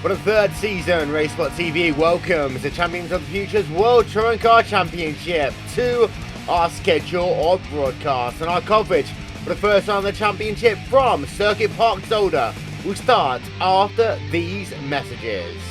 For the third season, RaceSpotTV welcomes the Champions of the Future's World Touring Car Championship to our schedule of broadcasts, and our coverage for the first round of the championship from Circuit Park Zolder will start after these messages.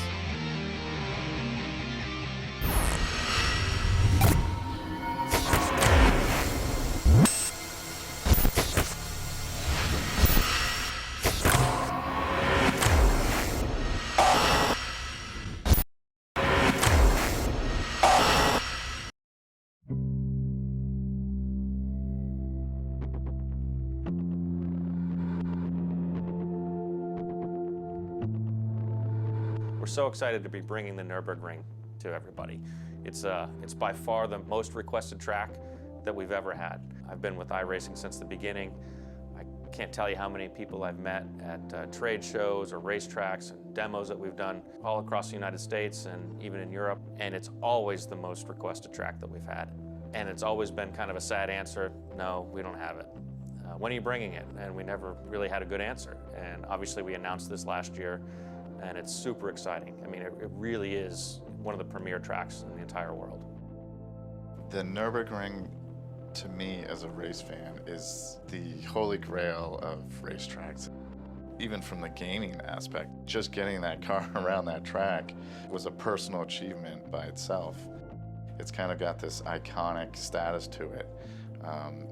We're so excited to be bringing the Nürburgring to everybody. It's by far the most requested track that we've ever had. I've been with iRacing since the beginning. I can't tell you how many people I've met at trade shows or racetracks and demos that we've done all across the United States and even in Europe. And it's always the most requested track that we've had. And it's always been kind of a sad answer, no, we don't have it. When are you bringing it? And we never really had a good answer. And obviously we announced this last year, and it's super exciting. I mean, it really is one of the premier tracks in the entire world. The Nürburgring, to me as a race fan, is the holy grail of racetracks. Even from the gaming aspect, just getting that car around that track was a personal achievement by itself. It's kind of got this iconic status to it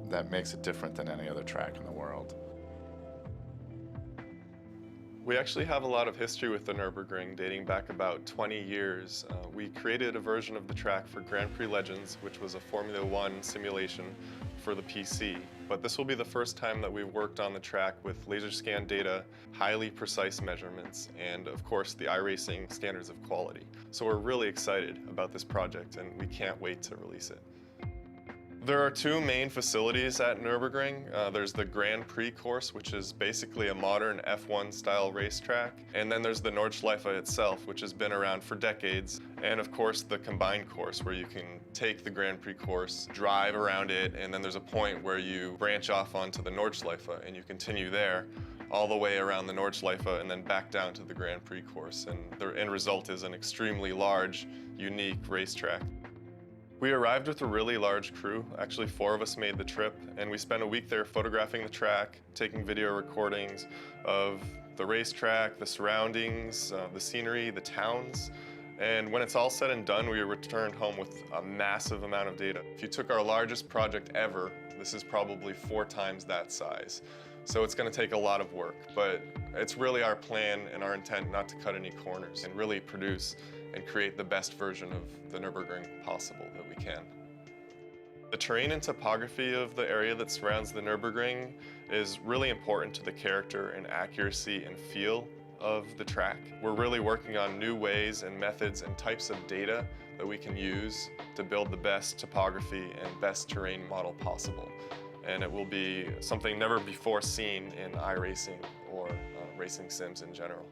that makes it different than any other track in the world. We actually have a lot of history with the Nürburgring, dating back about 20 years. We created a version of the track for Grand Prix Legends, which was a Formula One simulation for the PC. But this will be the first time that we've worked on the track with laser scan data, highly precise measurements, and of course the iRacing standards of quality. So we're really excited about this project, and we can't wait to release it. There are two main facilities at Nürburgring. There's the Grand Prix course, which is basically a modern F1 style racetrack. And then there's the Nordschleife itself, which has been around for decades. And of course, the combined course, where you can take the Grand Prix course, drive around it, and then there's a point where you branch off onto the Nordschleife and you continue there all the way around the Nordschleife and then back down to the Grand Prix course. And the end result is an extremely large, unique racetrack. We arrived with a really large crew. Actually, 4 of us made the trip, and we spent a week there photographing the track, taking video recordings of the racetrack, the surroundings, the scenery, the towns. And when it's all said and done, we returned home with a massive amount of data. If you took our largest project ever, this is probably 4 times that size. So it's going to take a lot of work, but it's really our plan and our intent not to cut any corners and really produce and create the best version of the Nürburgring possible that we can. The terrain and topography of the area that surrounds the Nürburgring is really important to the character and accuracy and feel of the track. We're really working on new ways and methods and types of data that we can use to build the best topography and best terrain model possible. And it will be something never before seen in iRacing or racing sims in general.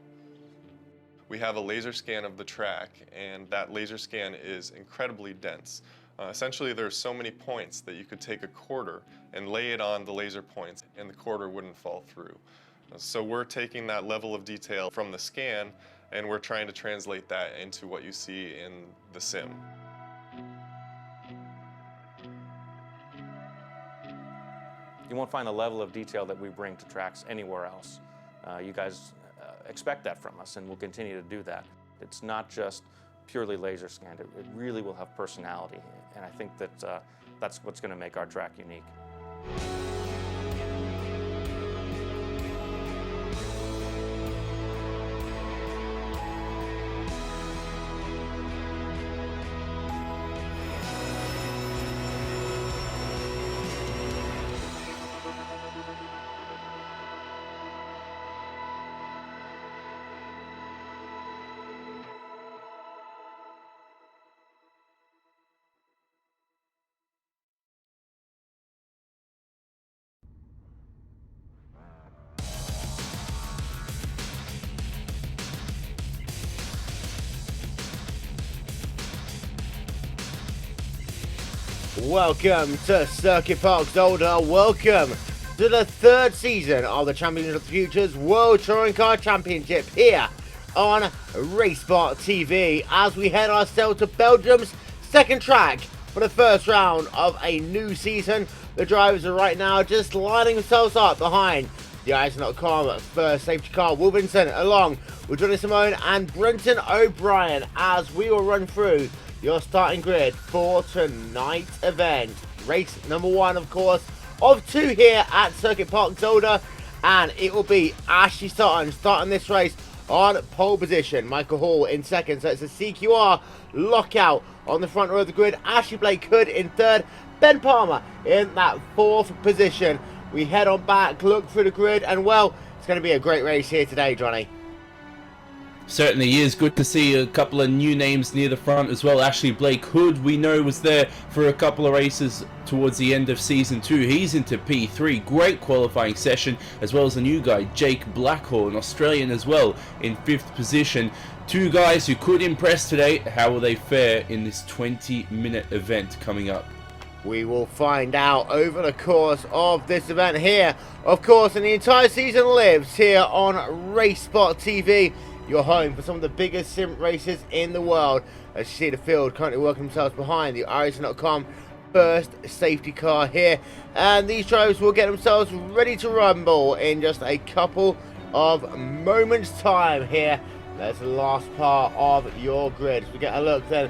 We have a laser scan of the track, and that laser scan is incredibly dense. Essentially, there's so many points that you could take a quarter and lay it on the laser points, and the quarter wouldn't fall through. So we're taking that level of detail from the scan, and we're trying to translate that into what you see in the sim. You won't find the level of detail that we bring to tracks anywhere else. You guys expect that from us, and we'll continue to do that. It's not just purely laser scanned. It really will have personality, and I think that that's what's going to make our track unique. Welcome to Circuit Park Zolder. Welcome to the third season of the Champions of the Future's World Touring Car Championship here on RaceSpotTV as we head ourselves to Belgium's second track for the first round of a new season. The drivers are right now just lining themselves up behind the RaceSpotTV first safety car, Wilkinson, along with Johnny Simone and Brenton O'Brien, as we will run through your starting grid for tonight's event. Race number 1, of course, of 2 here at Circuit Park Zolder, and it will be Ashley Sutton starting this race on pole position. Michael Hall in second, so it's a CQR lockout on the front row of the grid. Ashley Blake Hood in third, Ben Palmer in that 4th position. We head on back, look through the grid, and well, it's going to be a great race here today, Johnny. Certainly is. Good to see a couple of new names near the front as well. Ashley Blake Hood, we know, was there for a couple of races towards the end of Season 2. He's into P3. Great qualifying session, as well as a new guy, Jake Blackhall, an Australian as well, in 5th position. 2 guys who could impress today. How will they fare in this 20-minute event coming up? We will find out over the course of this event here. Of course, and the entire season lives here on RaceSpotTV, your home for some of the biggest sim races in the world. As you see the field currently working themselves behind the RaceSpotTV first safety car here. And these drivers will get themselves ready to rumble in just a couple of moments time here. That's the last part of your grid. So we get a look then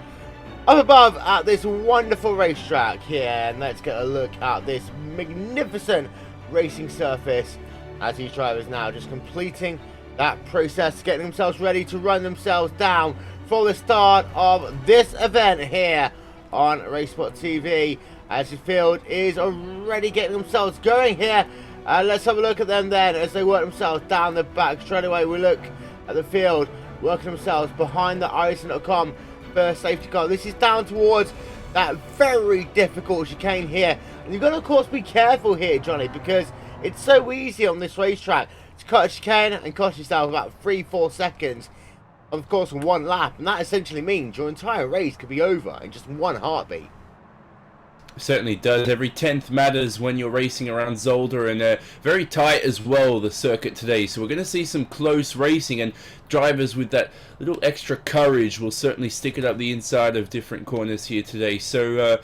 up above at this wonderful racetrack here, and let's get a look at this magnificent racing surface as these drivers now just completing that process, getting themselves ready to run themselves down for the start of this event here on RaceSpotTV, as the field is already getting themselves going here. Let's have a look at them then as they work themselves down the back. Straight away we look at the field working themselves behind the RaceSpotTV first safety car. This is down towards that very difficult chicane here, and you've got to of course be careful here, Johnny, because it's so easy on this racetrack to cut a chicane and cost yourself about 3-4 seconds, of course, in 1 lap, and that essentially means your entire race could be over in just 1 heartbeat. Certainly does. Every 10th matters when you're racing around Zolder, and very tight as well, the circuit today. So we're going to see some close racing, and drivers with that little extra courage will certainly stick it up the inside of different corners here today. So,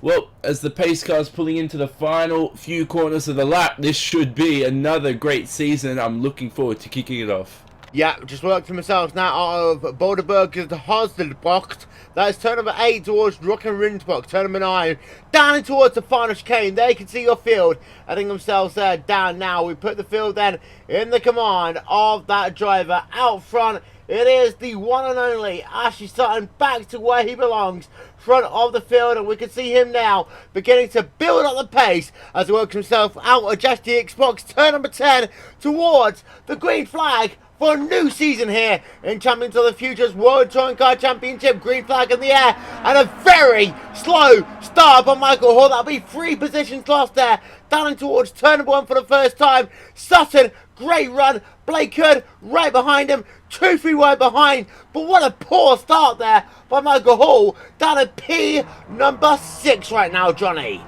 well, as the pace car's pulling into the final few corners of the lap, this should be another great season. I'm looking forward to kicking it off. Yeah, just worked themselves now out of Boulderberg to the Hosdelbocht. That is turn number 8 towards Rockenrindbocht. Turn number 9 down in towards the final chicane. There you can see your field heading themselves down now. We put the field then in the command of that driver out front. It is the one and only Ashley Sutton, back to where he belongs, front of the field, and we can see him now beginning to build up the pace as he works himself out of Just the Xbox. Turn number 10 towards the green flag for a new season here in Champions of the Futures World Touring Car Championship. Green flag in the air, and a very slow start by Michael Hall. That'll be 3 positions lost there, down in towards turn number 1 for the first time. Sutton, great run. Blake Hood right behind him, 2-3 wide behind, but what a poor start there by Michael Hall, down at P number 6 right now, Johnny.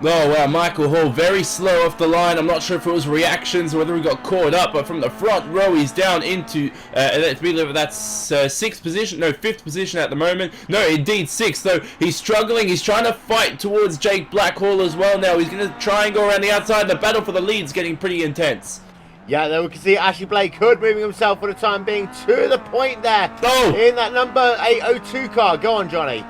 Oh, wow, Michael Hall very slow off the line. I'm not sure if it was reactions or whether he got caught up, but from the front row he's down into, that's 6th position, no, 5th position at the moment. No, indeed 6th, though. He's struggling. He's trying to fight towards Jake Blackhall as well now. He's going to try and go around the outside. The battle for the lead's getting pretty intense. Yeah, there we can see Ashley Blake Hood moving himself for the time being to the point there in that number 802 car. Go on, Johnny.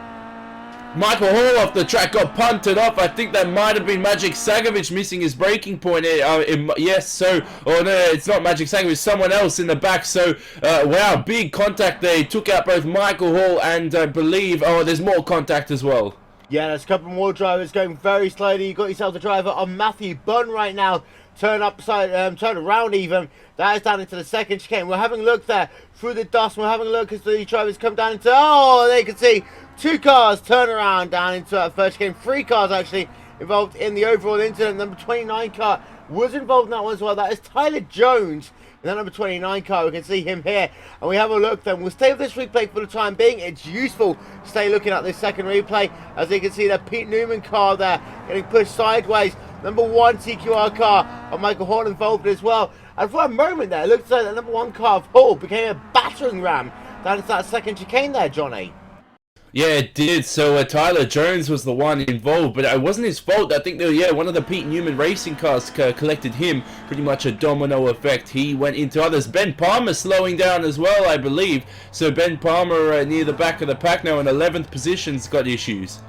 Michael Hall off the track got punted off. I think that might have been Magic Sagovic missing his braking point. Yes, so, oh no, it's not Magic Sagovic, someone else in the back. So, wow, big contact there. He took out both Michael Hall and I believe, oh, there's more contact as well. Yeah, there's a couple more drivers going very slowly. You've got yourself the driver on Matthew Bunn right now. Turn around even. That is down into the second chicane. We're having a look there through the dust. We're having a look as the drivers come down into, oh, there you can see 2 cars turn around down into that first chicane. 3 cars actually involved in the overall incident. Number 29 car was involved in that one as well. That is Tyler Jones. And that number 29 car, we can see him here. And we have a look then. We'll stay with this replay for the time being. It's useful to stay looking at this second replay. As you can see, the Pete Newman car there getting pushed sideways number 1 CQR car of Michael Hall involved as well. And for a moment there, it looked like the number 1 car of Hall became a battering ram down into that second chicane there, Johnny. Yeah, it did. So Tyler Jones was the one involved, but it wasn't his fault. I think one of the Pete Newman racing cars collected him. Pretty much a domino effect. He went into others. Ben Palmer slowing down as well, I believe. So Ben Palmer near the back of the pack now in 11th position's got issues.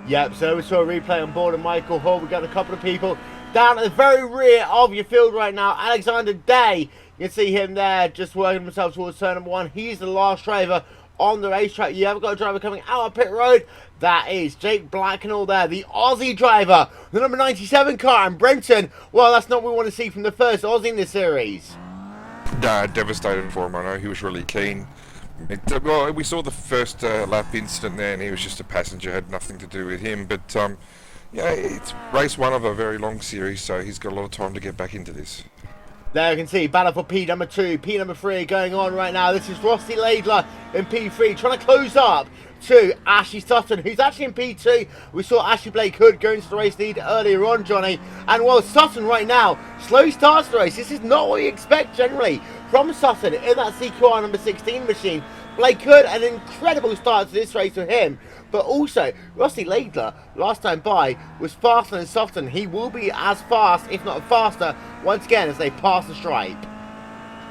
Yep, so we saw a replay on board of Michael Hall. We got a couple of people down at the very rear of your field right now. Alexander Day, you can see him there just working himself towards turn number 1. He's the last driver on the racetrack. You have got a driver coming out of pit road. That is Jake Blacknell there, the Aussie driver, the number 97 car. And Brenton, well, that's not what we want to see from the first Aussie in the series. Nah, devastated for him. I know he was really keen. Well, we saw the first lap incident there, and he was just a passenger, had nothing to do with him. But yeah, it's race 1 of a very long series, so he's got a lot of time to get back into this. There you can see battle for P number 2, P number 3 going on right now. This is Rossi Laidler in P3 trying to close up to Ashley Sutton, who's actually in P2. We saw Ashley Blake Hood going to the race lead earlier on, Johnny. And while Sutton right now slow starts the race, this is not what you expect generally from Sutton in that CQR number 16 machine. Blake Hood, an incredible start to this race for him. But also, Rossi Laidler, last time by, was faster than Sutton. He will be as fast, if not faster, once again as they pass the stripe.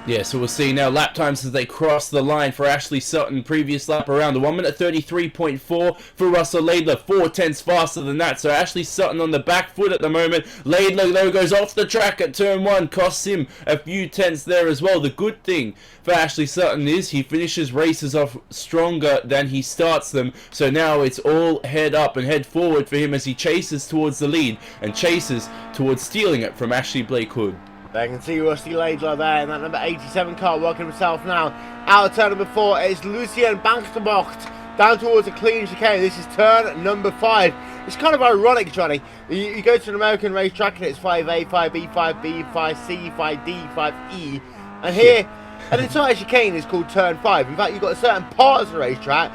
Yeah, so we'll see now lap times as they cross the line for Ashley Sutton. Previous lap around the 1 minute 33.4 for Russell Laidler, 4/10 faster than that. So Ashley Sutton on the back foot at the moment. Laidler though goes off the track at turn 1, costs him a few tenths there as well. The good thing for Ashley Sutton is he finishes races off stronger than he starts them. So now it's all head up and head forward for him as he chases towards the lead and chases towards stealing it from Ashley Blake Hood. There you can see Rusty Laidler there in that number 87 car working himself now. Out of turn number 4 is Lucien Banksterbocht down towards a clean chicane. This is turn number 5. It's kind of ironic, Johnny. You go to an American racetrack and it's 5A, 5B, 5B, 5C, 5D, 5E. And here, an entire chicane is called turn 5. In fact, you've got certain parts of the racetrack.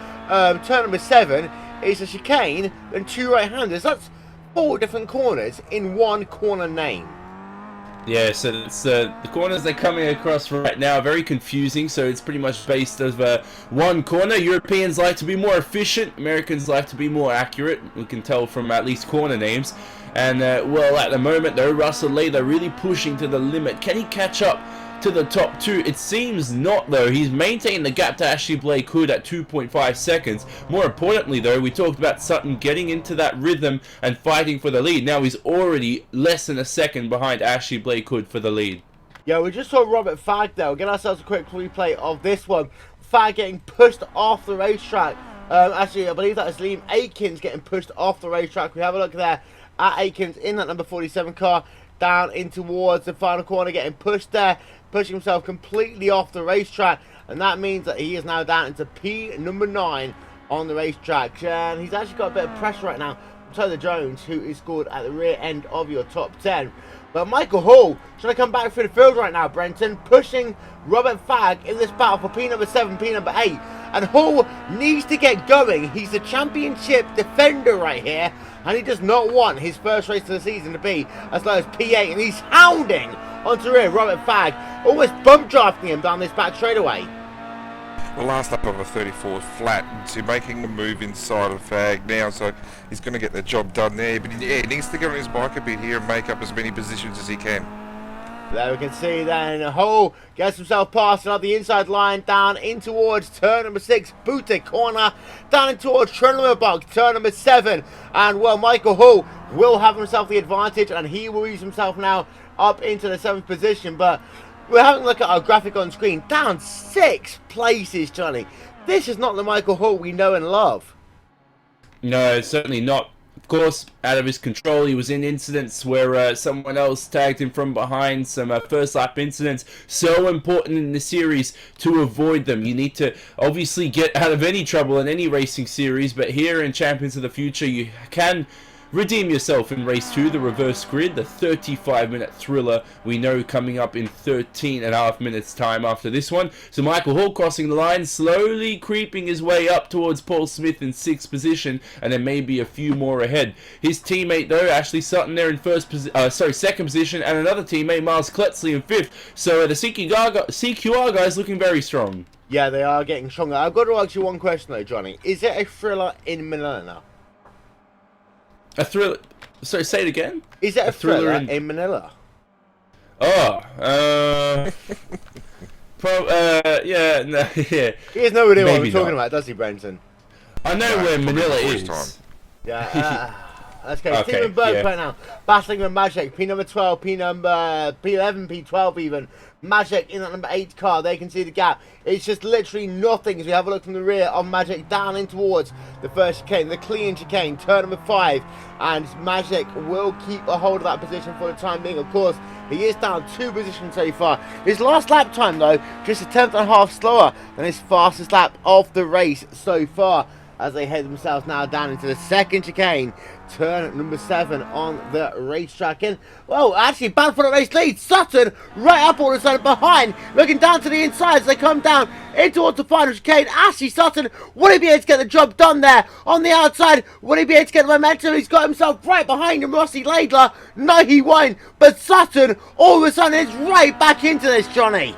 Turn number 7 is a chicane and 2 right-handers. That's 4 different corners in one corner name. Yeah, so it's the corners they're coming across right now are very confusing, so it's pretty much based over one corner. Europeans like to be more efficient, Americans like to be more accurate, we can tell from at least corner names. And well, at the moment though, Russell Laidler really pushing to the limit. Can he catch up to the top 2? It seems not though. He's maintained the gap to Ashley Blake Hood at 2.5 seconds. More importantly though, we talked about Sutton getting into that rhythm and fighting for the lead. Now he's already less than a second behind Ashley Blake Hood for the lead. Yeah, we just saw Robert Fagg there. We'll get ourselves a quick replay of this one. Fagg getting pushed off the racetrack. Actually, I believe that is Liam Aikens getting pushed off the racetrack. We have a look there at Aikens in that number 47 car down in towards the final corner, getting pushed there, pushing himself completely off the racetrack, and that means that he is now down into P number 9 on the racetrack. And he's actually got a bit of pressure right now from Tyler Jones, who is scored at the rear end of your top 10. But Michael Hall trying to come back through the field right now, Brenton, pushing Robert Fagg in this battle for P number 7, P number 8. And Hall needs to get going. He's the championship defender right here, and he does not want his first race of the season to be as low as P8. And he's hounding onto rear Robert Fagg, almost bump drafting him down this back straightaway. The last lap of a 34 flat, so making a move inside of Fag now, so he's going to get the job done there. But yeah, he needs to get on his bike a bit here and make up as many positions as he can. There we can see then Hall gets himself past up the inside line down in towards turn number 6, Booty corner, down in towards Trunlenburg, turn number 7. And well, Michael Hall will have himself the advantage, and he will use himself now up into the 7th position. But we're having a look at our graphic on screen, down 6 places, Johnny. This is not the Michael Hall we know and love. No, certainly not. Of course, out of his control, he was in incidents where someone else tagged him from behind, some first lap incidents. So important in the series to avoid them. You need to obviously get out of any trouble in any racing series, but here in Champions of the Future, you can redeem yourself in race 2, the reverse grid, the 35-minute thriller we know coming up in 13.5 minutes time after this one. So Michael Hall crossing the line, slowly creeping his way up towards Paul Smith in 6th position, and there may be a few more ahead. His teammate though, Ashley Sutton, there in 2nd position, and another teammate, Miles Kletzley, in 5th. So the CQR guys looking very strong. Yeah, they are getting stronger. I've got to ask you one question though, Johnny. Is it a thriller in Manila? A thriller? Sorry, say it again? Is it a thriller in Manila? Oh, yeah, no, yeah. He has no idea what Maybe we're talking not. about, does he, Brenton? I know where Manila is. Yeah, let's go. Okay, Stephen Berg yeah. right now. Battling with Magic. P number 12, P number P11, P12 even. Magic in that number 8 car. They can see the gap. It's just literally nothing as we have a look from the rear of Magic down in towards the first chicane, the clean chicane, turn number 5. And Magic will keep a hold of that position for the time being. Of course, he is down 2 positions so far. His last lap time though, just a 10th.5 slower than his fastest lap of the race so far, as they head themselves now down into the 2nd chicane, turn number 7 on the racetrack. And, well, actually, bad for the race lead. Sutton right up all of a sudden behind, looking down to the inside as they come down in towards the final chicane. Ashley Sutton, will he be able to get the job done there on the outside? Will he be able to get the momentum? He's got himself right behind him, Rossi Laidler. No, he won't. But Sutton, all of a sudden, is right back into this, Johnny.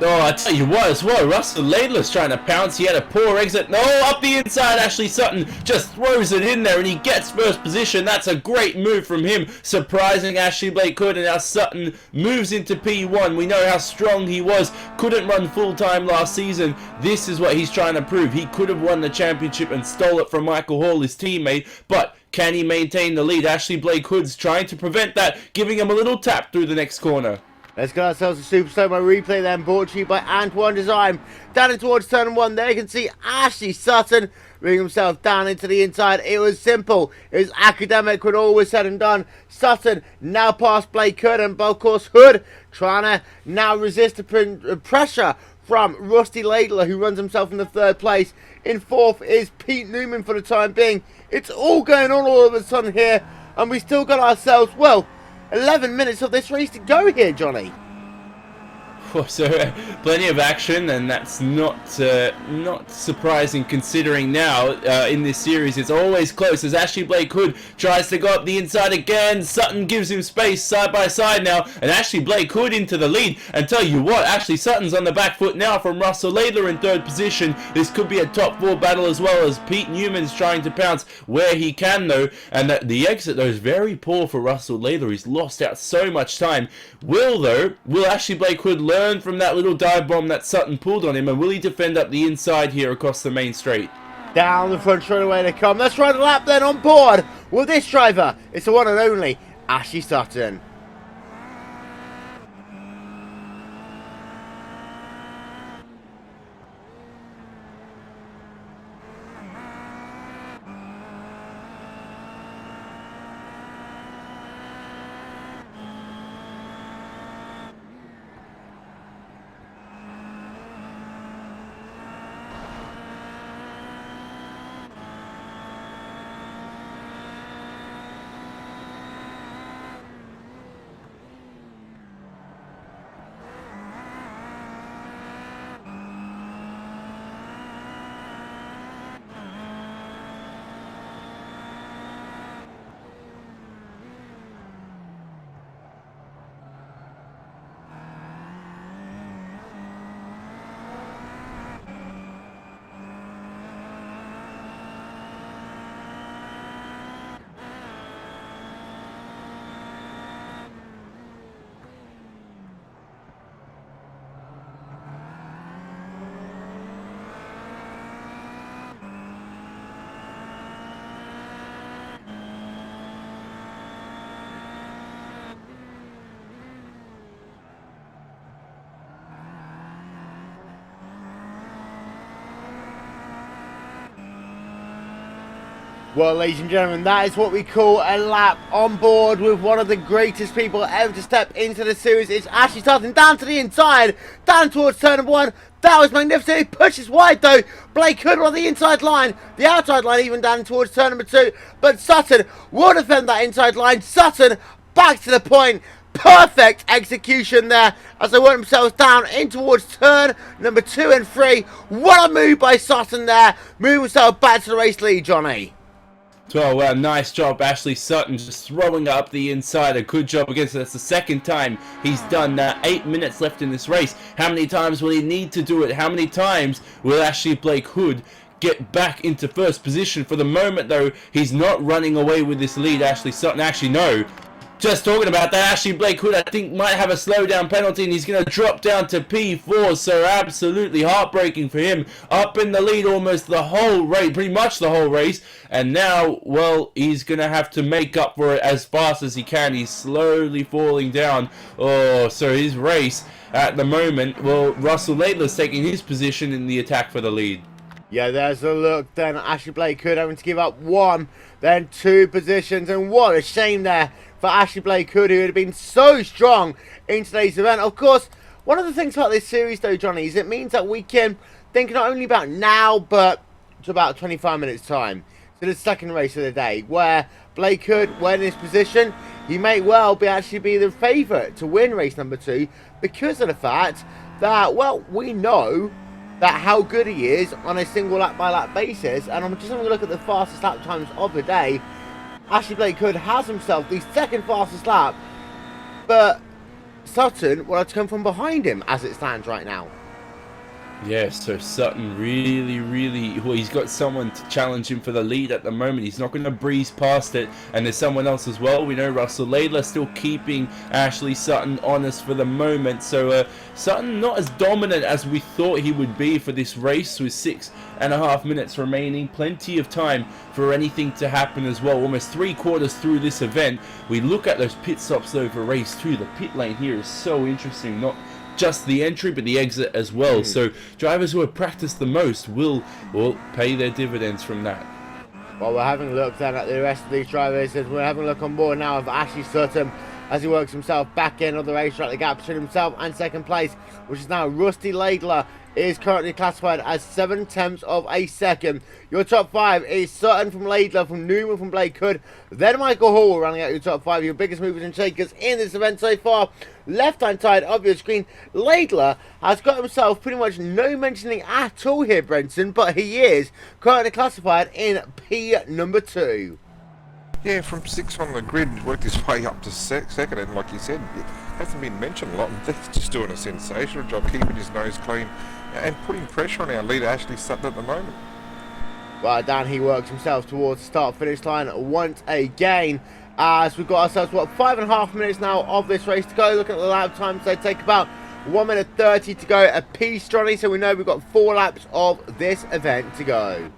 Oh, I tell you what as well, Russell Laidler's trying to pounce. He had a poor exit. No, up the inside, Ashley Sutton just throws it in there and he gets first position. That's a great move from him, surprising Ashley Blake Hood, and now Sutton moves into P1. We know how strong he was. Couldn't run full-time last season. This is what he's trying to prove. He could have won the championship and stole it from Michael Hall, his teammate, but can he maintain the lead? Ashley Blake Hood's trying to prevent that, giving him a little tap through the next corner. Let's get ourselves a Super Slow-Mo replay then, brought to you by Antoine Design. Down in towards turn 1, there you can see Ashley Sutton bring himself down into the inside. It was simple. It was academic when all was said and done. Sutton now past Blake Hood, and of course Hood trying to now resist the pressure from Rusty Laidler, who runs himself in the 3rd place. In 4th is Pete Newman for the time being. It's all going on all of a sudden here, and we still got ourselves, well, 11 minutes of this race to go here, Johnny. So plenty of action, and that's not surprising considering now in this series it's always close as Ashley Blake Hood tries to go up the inside again. Sutton gives him space side by side now, and Ashley Blake Hood into the lead. And tell you what, Ashley Sutton's on the back foot now from Russell Laidler in 3rd position. This could be a top 4 battle as well, as Pete Newman's trying to pounce where he can though, and the exit though is very poor for Russell Laidler. He's lost out so much time. Will Ashley Blake Hood learn from that little dive bomb that Sutton pulled on him, and will he defend up the inside here across the main straight? Down the front straight away they come. Let's ride a lap then on board with this driver. It's the one and only Ashley Sutton. Well, ladies and gentlemen, that is what we call a lap on board with one of the greatest people ever to step into the series. It's Ashley Sutton down to the inside, down towards turn number 1. That was magnificent. He pushes wide though. Blake Hood on the inside line, the outside line even down towards turn number 2. But Sutton will defend that inside line. Sutton back to the point. Perfect execution there as they work themselves down in towards turn number 2 and 3. What a move by Sutton there. Move himself back to the race lead, Johnny. Well, nice job, Ashley Sutton, just throwing up the inside. A good job against it. That's the second time he's done that. 8 minutes left in this race. How many times will he need to do it? How many times will Ashley Blake Hood get back into first position? For the moment, though, he's not running away with this lead, Ashley Sutton. Actually, no. Just talking about that, Ashley Blake Hood, I think, might have a slowdown penalty, and he's going to drop down to P4, so absolutely heartbreaking for him. Up in the lead almost the whole race, pretty much the whole race, and now, well, he's going to have to make up for it as fast as he can. He's slowly falling down. Oh, so his race at the moment, well, Russell Laidlaw's taking his position in the attack for the lead. Yeah, there's a look then. Ashley Blake Hood having to give up 1, then 2 positions, and what a shame there for Ashley Blake Hood, who had been so strong in today's event. Of course, one of the things about this series, though, Johnny, is it means that we can think not only about now, but to about 25 minutes' time. So the second race of the day, where Blake Hood, when in his position, he may well be the favourite to win race number 2 because of the fact that, well, we know that how good he is on a single lap by lap basis. And I'm just having a look at the fastest lap times of the day. Ashley Blake Hood has himself the second fastest lap, but Sutton will have to come from behind him as it stands right now. Yes, so Sutton really, well, he's got someone to challenge him for the lead at the moment. He's not going to breeze past it, and there's someone else as well. We know Russell Laidlaw still keeping Ashley Sutton honest for the moment. So Sutton not as dominant as we thought he would be for this race with 6.5 minutes remaining. Plenty of time for anything to happen as well. Almost 3/4 through this event. We look at those pit stops though for race 2. The pit lane here is so interesting. Not just the entry, but the exit as well. So drivers who have practiced the most will pay their dividends from that. Well, we're having a look then at the rest of these drivers, as we're having a look on board now of Ashley Sutton as he works himself back in on the racetrack. The gap between himself and second place, which is now Rusty Laidlaw, is currently classified as 7/10 of a second. Your top 5 is Sutton from Laidlaw, from Newman from Blake Hood, then Michael Hall rounding out your top 5, your biggest movers and shakers in this event so far. Left hand side of your screen, Laidlaw has got himself pretty much no mentioning at all here, Brenton, but he is currently classified in P number 2. Yeah, from 6 on the grid, worked his way up to second, and like you said, it hasn't been mentioned a lot. He's just doing a sensational job, keeping his nose clean and putting pressure on our leader, Ashley Sutton, at the moment. Right, down he works himself towards the start-finish line once again, as we've got ourselves, what, 5.5 minutes now of this race to go. Looking at the lap times, they take about 1 minute 30 to go a piece, Johnny, so we know we've got 4 laps of this event to go.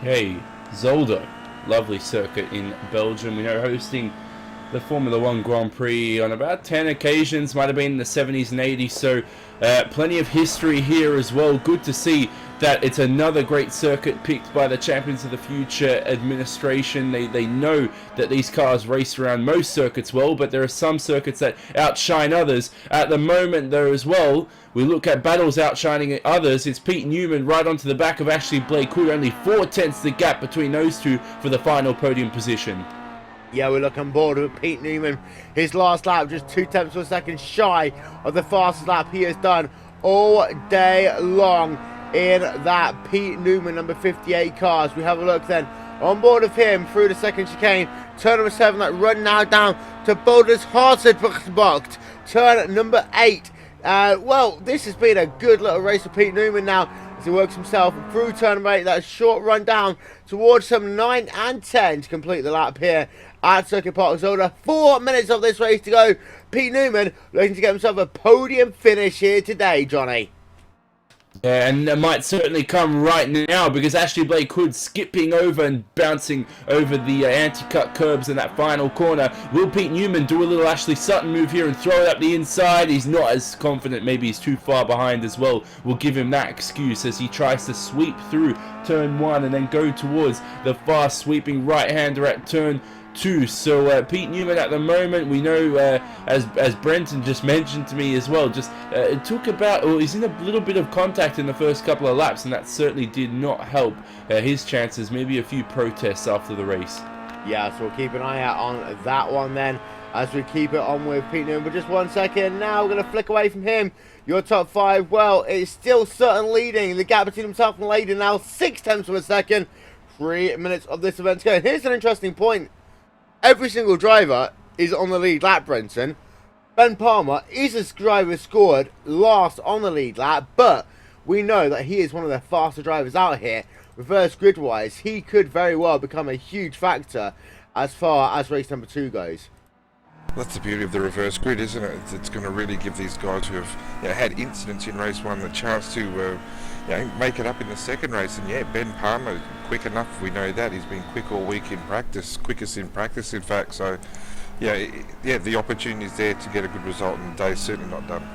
Hey, Zolder, lovely circuit in Belgium. We know hosting the Formula 1 Grand Prix on about 10 occasions, might have been in the 70s and 80s, so plenty of history here as well. Good to see that it's another great circuit picked by the Champions of the Future administration. They know that these cars race around most circuits well, but there are some circuits that outshine others. At the moment, though, as well, we look at battles outshining others. It's Pete Newman right onto the back of Ashley Blake Hood. Only 4/10 the gap between those two for the final podium position. Yeah, we look on board with Pete Newman. His last lap just 0.2 of a second shy of the fastest lap he has done all day long in that Pete Newman number 58 cars. We have a look then on board of him through the second chicane. Turn number 7, that run now down to Boulder's Hartzenbucht. Turn number 8. Well, this has been a good little race for Pete Newman now as he works himself through turn number 8. That short run down towards some 9 and 10 to complete the lap here at Circuit Park Zolder. 4 minutes of this race to go. Pete Newman looking to get himself a podium finish here today, Johnny. Yeah, and it might certainly come right now because Ashley Blake Hood skipping over and bouncing over the anti-cut curbs in that final corner. Will Pete Newman do a little Ashley Sutton move here and throw it up the inside? He's not as confident, maybe he's too far behind as well. We'll give him that excuse as he tries to sweep through turn 1 and then go towards the fast sweeping right-hander at turn 2. So Pete Newman at the moment, we know as Brenton just mentioned to me as well, just it took about, or he's in a little bit of contact in the first couple of laps, and that certainly did not help his chances. Maybe a few protests after the race. Yeah, so we'll keep an eye out on that one then as we keep it on with Pete Newman. But just 1 second, now we're going to flick away from him. Your top 5, well, it's still Sutton leading. The gap between himself and Leyden now 6/10 of a second. 3 minutes of this event to go. Here's an interesting point. Every single driver is on the lead lap, Brenton. Ben Palmer is a driver scored last on the lead lap, but we know that he is one of the faster drivers out here. Reverse grid-wise, he could very well become a huge factor as far as race number 2 goes. That's the beauty of the reverse grid, isn't it? It's going to really give these guys who have had incidents in race 1 the chance to make it up in the second race. And yeah, Ben Palmer, quick enough, we know that. He's been quick all week in practice, quickest in practice in fact. So yeah, the opportunity is there to get a good result, and the day's certainly not done.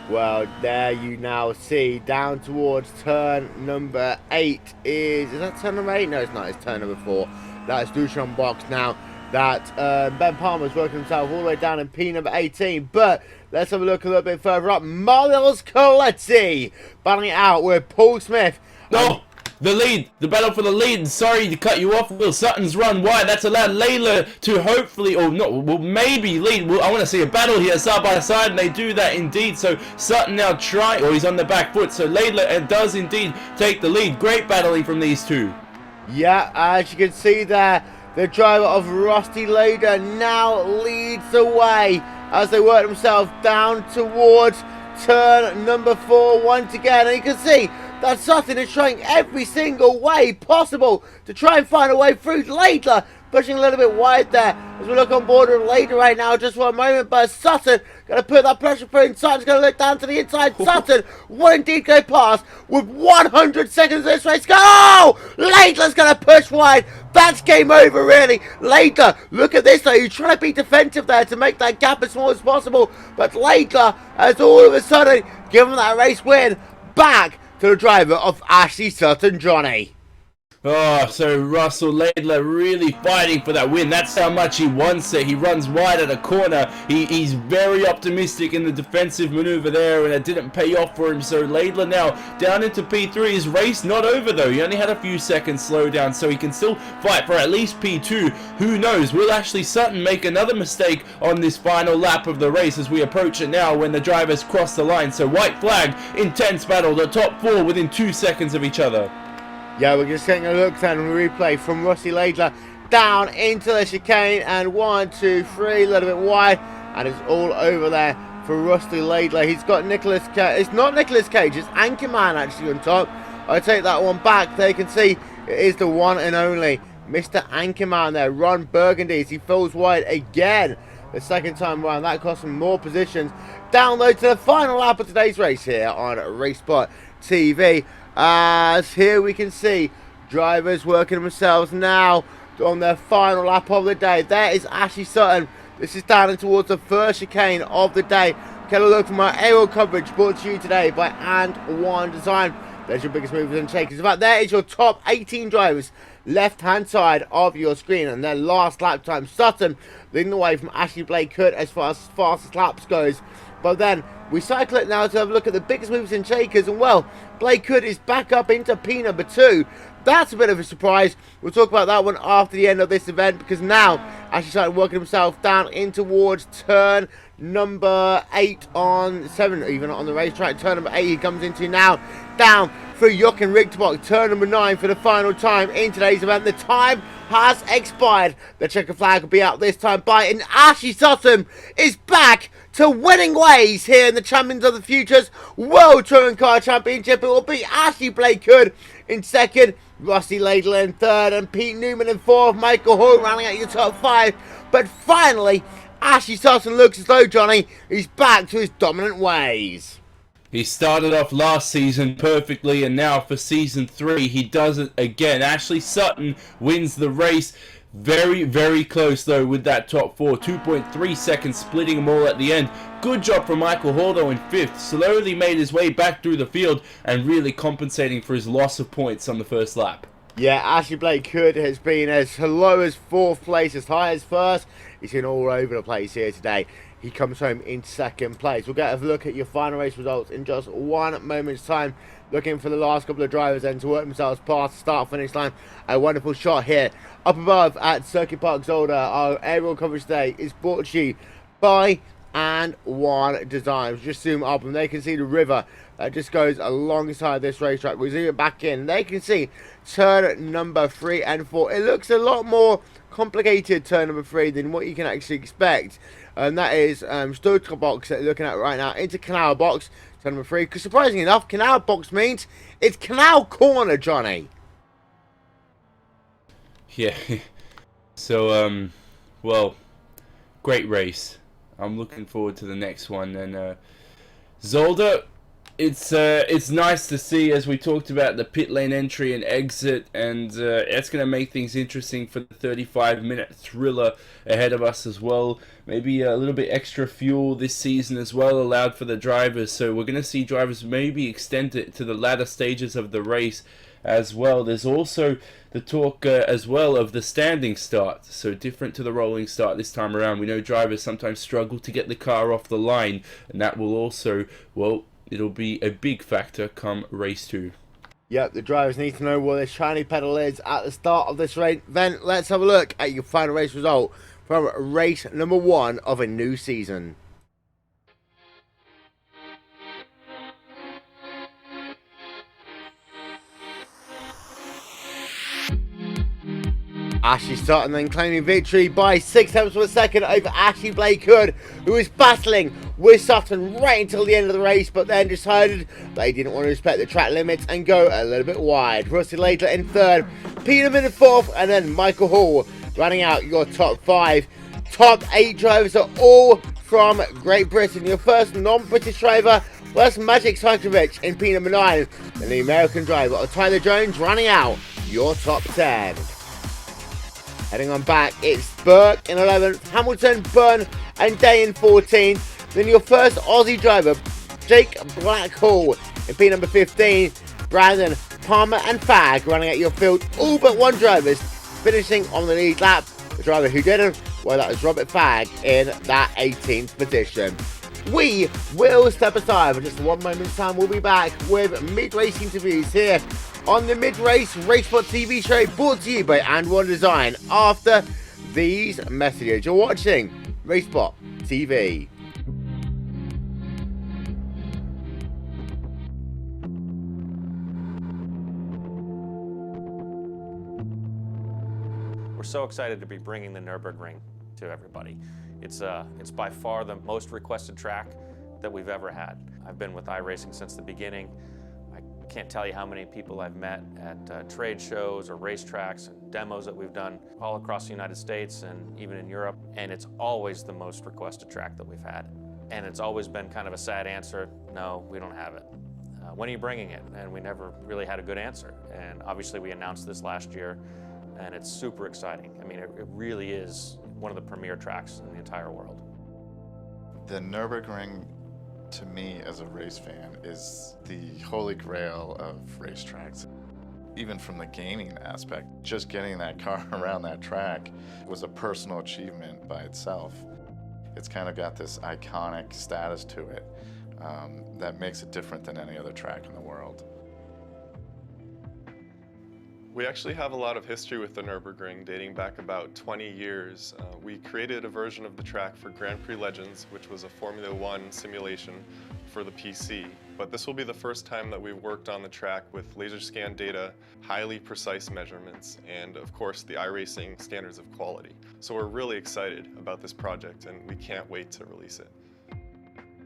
Well, there you now see down towards turn number 8 is that turn number 8? No, it's not, it's turn number 4. That's Duchamp box now. That Ben Palmer's working himself all the way down in P number 18. But let's have a look a little bit further up. Miles Coletti battling it out with Paul Smith. No! The lead, the battle for the lead. Sorry to cut you off, Will. Sutton's run wide. That's allowed Layla to hopefully, or not, well, maybe lead. Well, I want to see a battle here side by side, and they do that indeed. So Sutton now or he's on the back foot. So Layla does indeed take the lead. Great battling from these two. Yeah, as you can see there, the driver of Rusty Loader now leads the way as they work themselves down towards turn number 4 once again. And you can see that Sutton is trying every single way possible to try and find a way through. Laidler pushing a little bit wide there as we look on board with Laidler right now just for a moment. But Sutton going to put that pressure through, and Sutton's going to look down to the inside. Sutton will indeed go past with 100 seconds of this race. Go! Laidler's going to push wide. That's game over, really. Laidler, look at this though. You're trying to be defensive there to make that gap as small as possible. But Laidler has all of a sudden given that race win back to the driver of Ashley Sutton, Johnny. Oh, so Russell Laidler really fighting for that win. That's how much he wants it. He runs wide at a corner. He's very optimistic in the defensive maneuver there, and it didn't pay off for him. So Laidler now down into P3. His race not over, though. He only had a few seconds slowdown, so he can still fight for at least P2. Who knows? Will Ashley Sutton make another mistake on this final lap of the race as we approach it now when the drivers cross the line? So white flag, intense battle. The top 4 within 2 seconds of each other. Yeah, we're just getting a look then on the replay from Rusty Laidler down into the chicane, and 1, 2, 3, a little bit wide, and it's all over there for Rusty Laidler. He's got Nicholas Cage. It's not Nicholas Cage, it's Anchorman actually on top. I take that one back. There you can see it is the one and only Mr. Anchorman there, Ron Burgundy, as he falls wide again the second time around. That cost him more positions. Download to the final lap of today's race here on RaceSpotTV. As here we can see drivers working themselves now on their final lap of the day. There is Ashley Sutton. This is down towards the first chicane of the day. Get a look from my aerial coverage brought to you today by And1 Design. There's your biggest movers and shakers. In fact, there is your top 18 drivers left hand side of your screen, and their last lap time. Sutton leading the way from Ashley Blake Hood as far as fastest laps goes. But then we cycle it now to have a look at the biggest movers and shakers, and well, Blake Hood is back up into P number 2. That's a bit of a surprise. We'll talk about that one after the end of this event, because now Ashley started working himself down in towards turn number 8 on 7, even on the racetrack. Turn number 8 he comes into now, down for Jochen Richterbock. Turn number 9 for the final time in today's event. The time has expired. The checker flag will be out this time by, and Ashley Sutton is back to winning ways here in the Champions of the Futures World Touring Car Championship. It will be Ashley Blake Hood in second, Rusty Laidler in third, and Pete Newman in fourth. Michael Hall rounding out your top 5. But finally, Ashley Sutton looks as though, Johnny, he's back to his dominant ways. He started off last season perfectly, and now for season 3 he does it again. Ashley Sutton wins the race. Very, very close though with that top 4. 2.3 seconds splitting them all at the end. Good job from Michael Hall though in 5th. Slowly made his way back through the field and really compensating for his loss of points on the first lap. Yeah, Ashley Blake Hood has been as low as 4th place, as high as 1st. He's been all over the place here today. He comes home in 2nd place. We'll get a look at your final race results in just one moment's time. Looking for the last couple of drivers then to work themselves past the start-finish line. A wonderful shot here up above at Circuit Park Zolder. Our aerial coverage today is brought to you by and One Designs. Just zoom up and they can see the river that just goes alongside this racetrack. We zoom it back in. They can see turn number 3 and 4. It looks a lot more complicated, turn number 3, than what you can actually expect. And that is Stoker box that you're looking at right now into canal box, turn number 3. Because surprisingly enough, canal box means it's canal corner, Johnny. Yeah. So, well, great race. I'm looking forward to the next one. And Zolder, it's nice to see, as we talked about, the pit lane entry and exit, and it's going to make things interesting for the 35-minute thriller ahead of us as well. Maybe a little bit extra fuel this season as well allowed for the drivers, so we're going to see drivers maybe extend it to the latter stages of the race as well. There's also the talk as well of the standing start, so different to the rolling start this time around. We know drivers sometimes struggle to get the car off the line, and that will also, well, it'll be a big factor come race 2. Yep, the drivers need to know what this shiny pedal is at the start of this race. Then let's have a look at your final race result from race number 1 of a new season. Ashley Sutton then claiming victory by 6 tenths of a second over Ashley Blake Hood, who was battling with Sutton right until the end of the race, but then decided they didn't want to respect the track limits and go a little bit wide. Rusty Laidler in 3rd, Peterman in 4th, and then Michael Hall running out your top 5. Top 8 drivers are all from Great Britain. Your first non-British driver was Magic Cyclovich in P number 9, and the American driver Tyler Jones running out your top 10. Heading on back, it's Burke in 11th, Hamilton, Byrne and Day in 14th. Then your first Aussie driver, Jake Blackhall in P number 15. Brandon, Palmer and Fagg running at your field. All but one drivers finishing on the lead lap. The driver who didn't, well, that was Robert Fagg in that 18th position. We will step aside for just one moment's time. We'll be back with mid-race interviews here on the Mid-Race RaceSpotTV show, brought to you by And One Design. After these messages, you're watching RaceSpotTV. We're so excited to be bringing the Nürburgring to everybody. It's by far the most requested track that we've ever had. I've been with iRacing since the beginning. I can't tell you how many people I've met at trade shows or racetracks and demos that we've done all across the United States and even in Europe, and it's always the most requested track that we've had. And it's always been kind of a sad answer, no, we don't have it. When are you bringing it? And we never really had a good answer. And obviously we announced this last year, and it's super exciting. I mean, it really is one of the premier tracks in the entire world. The Nürburgring, to me as a race fan, is the holy grail of racetracks. Even from the gaming aspect, just getting that car around that track was a personal achievement by itself. It's kind of got this iconic status to it that makes it different than any other track in the world. We actually have a lot of history with the Nürburgring, dating back about 20 years. We created a version of the track for Grand Prix Legends, which was a Formula 1 simulation for the PC. But this will be the first time that we've worked on the track with laser scan data, highly precise measurements, and of course the iRacing standards of quality. So we're really excited about this project and we can't wait to release it.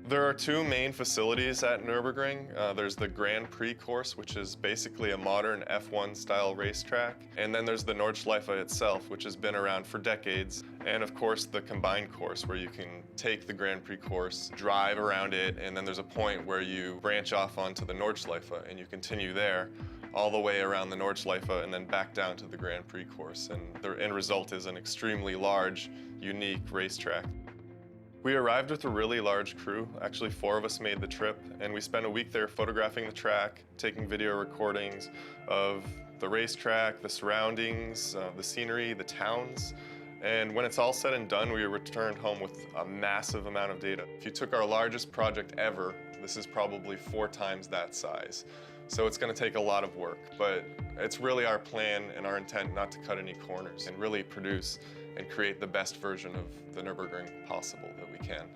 There are two main facilities at Nürburgring. There's the Grand Prix course, which is basically a modern F1 style racetrack. And then there's the Nordschleife itself, which has been around for decades. And of course, the combined course, where you can take the Grand Prix course, drive around it, and then there's a point where you branch off onto the Nordschleife and you continue there all the way around the Nordschleife and then back down to the Grand Prix course. And the end result is an extremely large, unique racetrack. We arrived with a really large crew. Actually, 4 of us made the trip, and we spent a week there photographing the track, taking video recordings of the racetrack, the surroundings, the scenery, the towns. And when it's all said and done, we returned home with a massive amount of data. If you took our largest project ever, this is probably 4 times that size. So it's going to take a lot of work, but it's really our plan and our intent not to cut any corners and really produce and create the best version of the Nürburgring possible that we can.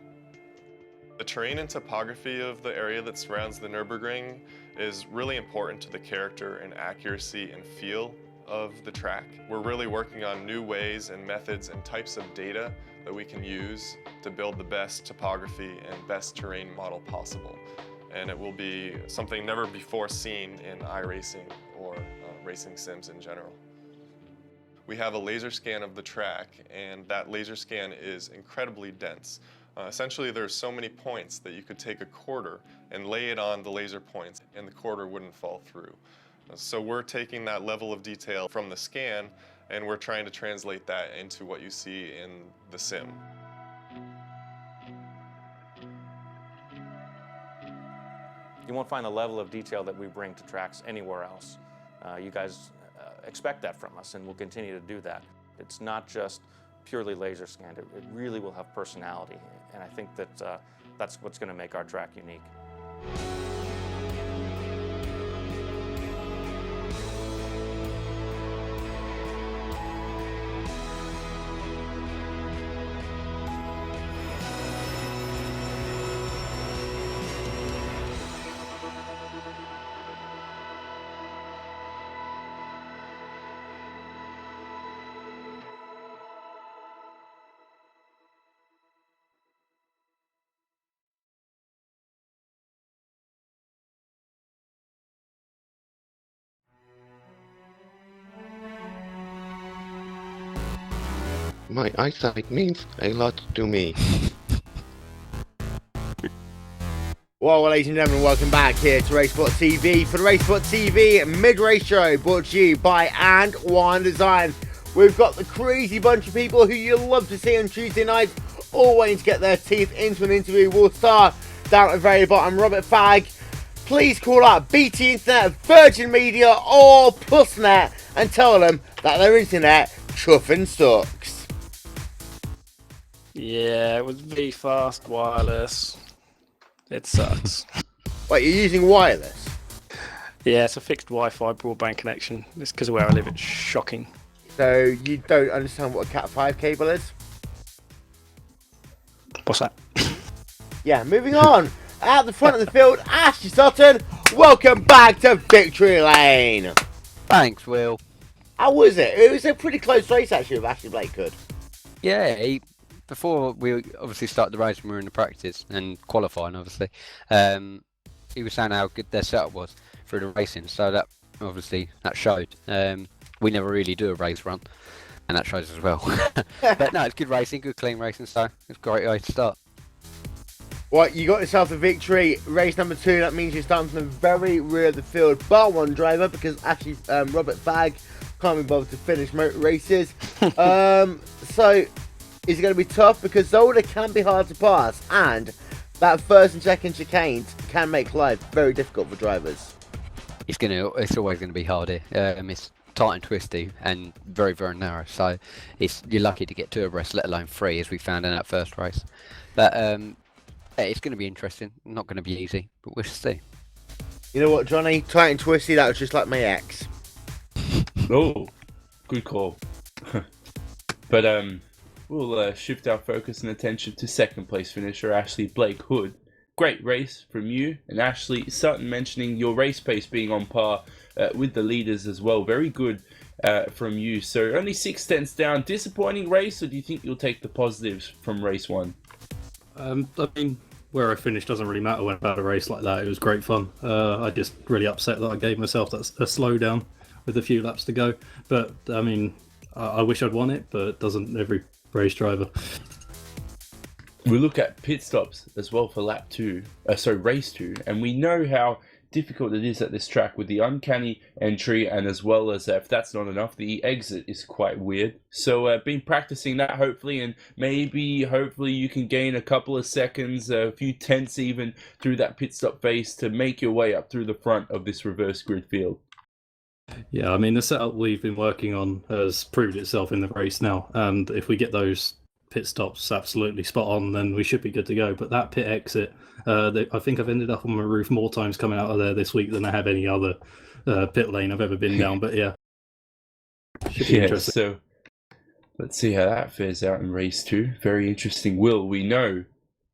The terrain and topography of the area that surrounds the Nürburgring is really important to the character and accuracy and feel of the track. We're really working on new ways and methods and types of data that we can use to build the best topography and best terrain model possible. And it will be something never before seen in iRacing or racing sims in general. We have a laser scan of the track, and that laser scan is incredibly dense. Essentially, there's so many points that you could take a quarter and lay it on the laser points, and the quarter wouldn't fall through. So we're taking that level of detail from the scan, and we're trying to translate that into what you see in the sim. You won't find the level of detail that we bring to tracks anywhere else. You guys expect that from us, and we'll continue to do that. It's not just purely laser scanned. It really will have personality, and I think that that's what's going to make our track unique. My eyesight means a lot to me. Well, ladies and gentlemen, welcome back here to RaceSpotTV for the RaceSpotTV mid-race show brought to you by And One Design. We've got the crazy bunch of people who you love to see on Tuesday nights, all waiting to get their teeth into an interview. We'll start down at the very bottom. Robert Fagg, please call up BT Internet, Virgin Media or PlusNet and tell them that their internet chuffing sucks. Yeah, it was V-Fast wireless. It sucks. Wait, you're using wireless? Yeah, it's a fixed Wi-Fi broadband connection. It's because of where I live. It's shocking. So you don't understand what a Cat5 cable is? What's that? Yeah, moving on. At the front of the field, Ashley Sutton, welcome back to Victory Lane. Thanks, Will. How was it? It was a pretty close race, actually, with Ashley Blakehood. Yeah, before we obviously started the race, we were in the practice and qualifying, obviously. He was saying how good their setup was through the racing, so that obviously that showed. We never really do a race run, and that shows as well. But no, it's good racing, good clean racing, so it's a great way to start. Well, you got yourself a victory, race number 2. That means you're starting from the very rear of the field, bar one driver, because actually Robert Fagg can't be bothered to finish races. So is it going to be tough? Because Zolder can be hard to pass, and that first and second chicanes can make life very difficult for drivers. It's always going to be hard here. It's tight and twisty and very, very narrow. So you're lucky to get 2 abreast, let alone 3, as we found in that first race. But it's going to be interesting. Not going to be easy, but we'll see. You know what, Johnny? Tight and twisty. That was just like my ex. Oh, good call. But we'll shift our focus and attention to second place finisher Ashley Blakehood. Great race from you and Ashley Sutton, mentioning your race pace being on par with the leaders as well. Very good from you. So only 6/10 down. Disappointing race, or do you think you'll take the positives from race 1? I mean, where I finish doesn't really matter when about a race like that. It was great fun. I just really upset that I gave myself a slowdown with a few laps to go. But I mean, I wish I'd won it, but doesn't every race driver? We look at pit stops as well for race 2, and we know how difficult it is at this track with the uncanny entry, and as well as if that's not enough, the exit is quite weird. So been practicing that hopefully, and hopefully you can gain a couple of seconds, a few tenths even through that pit stop phase to make your way up through the front of this reverse grid field. Yeah, I mean, the setup we've been working on has proved itself in the race now, and if we get those pit stops absolutely spot on, then we should be good to go. But that pit exit, I think I've ended up on my roof more times coming out of there this week than I have any other pit lane I've ever been down. But yeah, should be interesting. So let's see how that fares out in race 2. Very interesting. Will, we know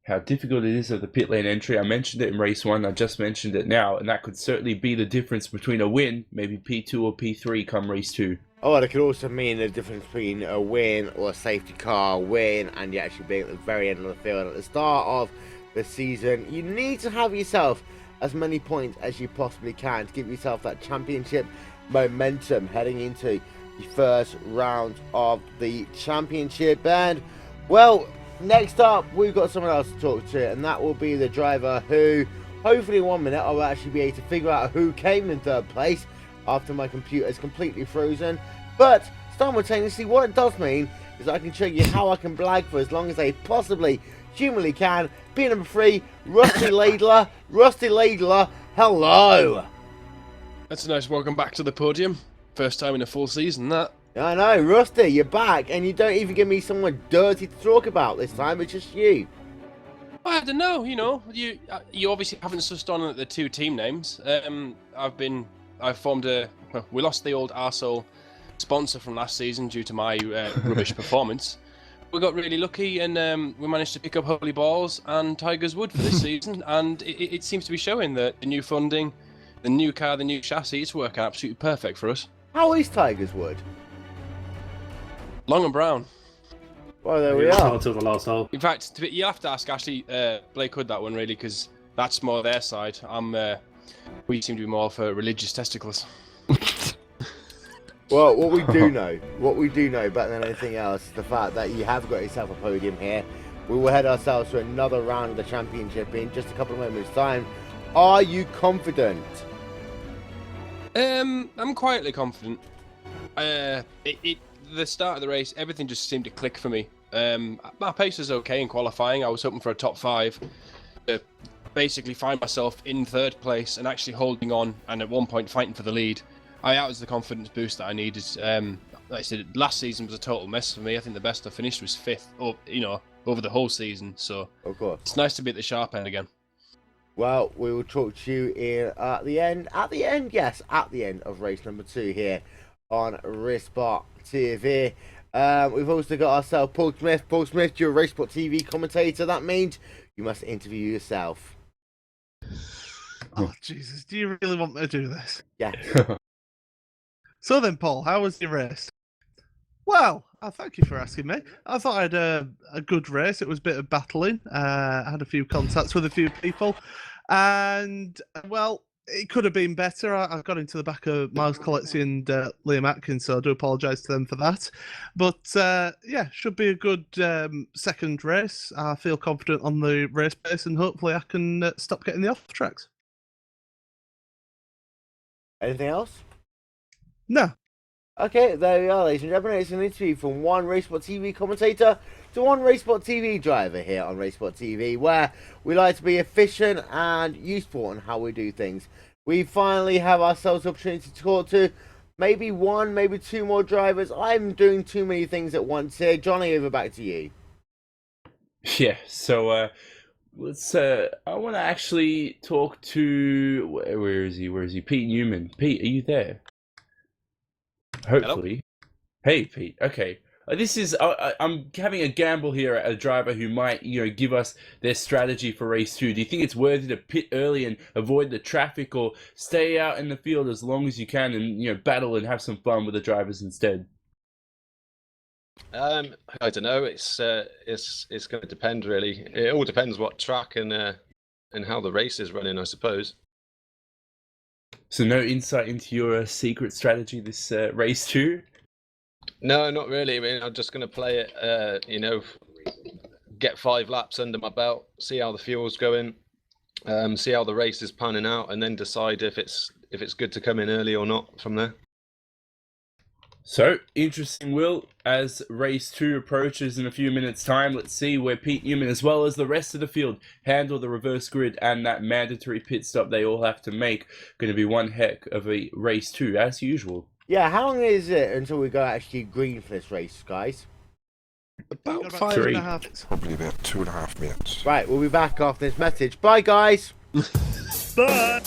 how difficult it is at the pit lane entry. I mentioned it in race 1, I just mentioned it now, and that could certainly be the difference between a win, maybe P2 or P3 come race 2. Oh, and it could also mean the difference between a win or a safety car win and you actually being at the very end of the field at the start of the season. You need to have yourself as many points as you possibly can to give yourself that championship momentum heading into the first round of the championship. And, well, next up, we've got someone else to talk to, and that will be the driver who, hopefully in 1 minute, I will actually be able to figure out who came in third place after my computer is completely frozen. But simultaneously, what it does mean is I can show you how I can blag for as long as I possibly humanly can. Being number 3, Rusty Ladler. Rusty Ladler, hello. That's a nice welcome back to the podium. First time in a full season, that. I know, Rusty, you're back, and you don't even give me someone dirty to talk about this time. It's just you. I don't know, you obviously haven't sussed on at the 2 team names. We lost the old arsehole sponsor from last season due to my rubbish performance. We got really lucky and we managed to pick up Holy Balls and Tiger's Wood for this season, and it seems to be showing that the new funding, the new car, the new chassis, it's working absolutely perfect for us. How is Tiger's Wood? Long and brown. Well, there we are. Until the last hole. In fact, you'll have to ask Ashley Blake Hood that one, really, because that's more their side. We seem to be more for religious testicles. Well, what we do know better than anything else, is the fact that you have got yourself a podium here. We will head ourselves to another round of the championship in just a couple of moments' time. Are you confident? I'm quietly confident. The start of the race, everything just seemed to click for me. My pace was okay in qualifying. I was hoping for a top 5. To basically find myself in 3rd place and actually holding on, and at one point fighting for the lead. That was the confidence boost that I needed. Like I said, last season was a total mess for me. I think the best I finished was 5th, over the whole season. So of course, it's nice to be at the sharp end again. Well, we will talk to you at the end of race number 2 here on RaceSpotTV. We've also got ourselves Paul Smith. Paul Smith, you're a RaceSpotTV commentator. That means you must interview yourself. Oh, Jesus. Do you really want me to do this? Yeah. So then, Paul, how was your race? Well, thank you for asking me. I thought I had a good race. It was a bit of battling. I had a few contacts with a few people. And, well, it could have been better. I got into the back of Miles Colletti and Liam Atkins, so I do apologise to them for that. But, yeah, should be a good second race. I feel confident on the race pace, and hopefully I can stop getting the off tracks. Anything else? No. Okay, there we are, ladies and gentlemen. It's an interview from one RaceSpotTV commentator to one RaceSpotTV driver here on RaceSpotTV, where we like to be efficient and useful in how we do things. We finally have ourselves the opportunity to talk to maybe 1, maybe 2 more drivers. I'm doing too many things at once here. Johnny, over back to you. Yeah, so let's. I want to actually talk to where is he? Pete Newman. Pete, are you there? Hopefully. Hello? Hey, Pete. Okay. This is. I'm having a gamble here at a driver who might, give us their strategy for race 2. Do you think it's worthy to pit early and avoid the traffic, or stay out in the field as long as you can and battle and have some fun with the drivers instead? I don't know. It's going to depend really. It all depends what track and how the race is running, I suppose. So no insight into your secret strategy this race 2? No, not really. I mean, I'm just going to play it. Get 5 laps under my belt, see how the fuel's going, see how the race is panning out, and then decide if it's good to come in early or not from there. So, interesting, Will, as race 2 approaches in a few minutes' time. Let's see where Pete Newman, as well as the rest of the field, handle the reverse grid and that mandatory pit stop they all have to make. Going to be one heck of a race 2, as usual. Yeah, how long is it until we go actually green for this race, guys? About 3. 5.5. Probably about 2.5 minutes. Right, we'll be back after this message. Bye, guys. Bye.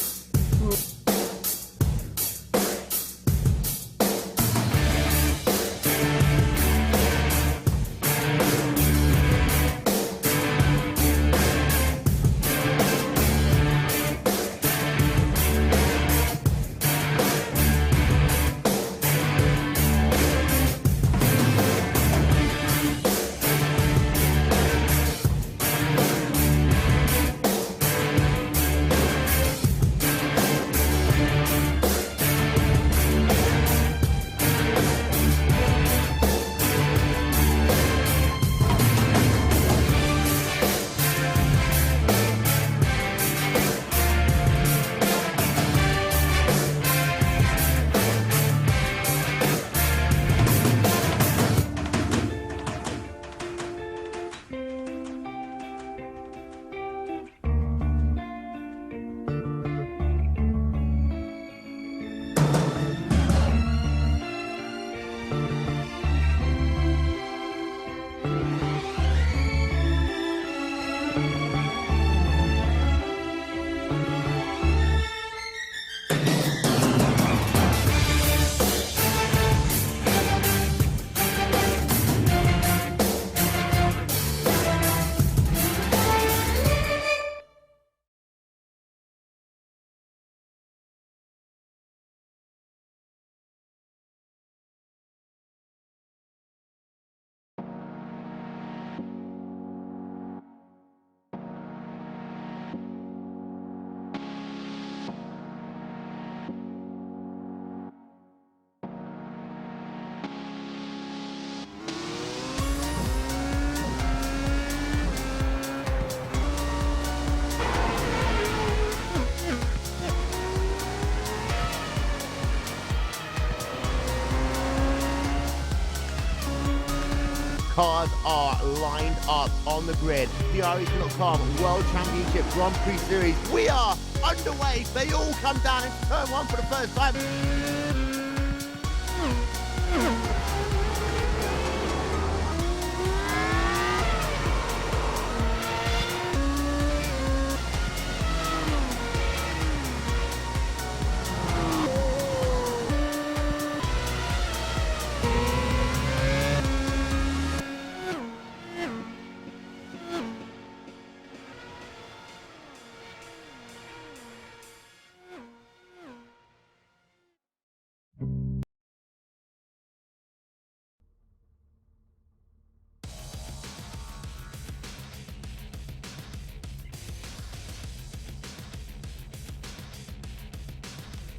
Cars are lined up on the grid. The RaceSpotTV World Championship Grand Prix Series. We are underway. They all come down into turn 1 for the first time.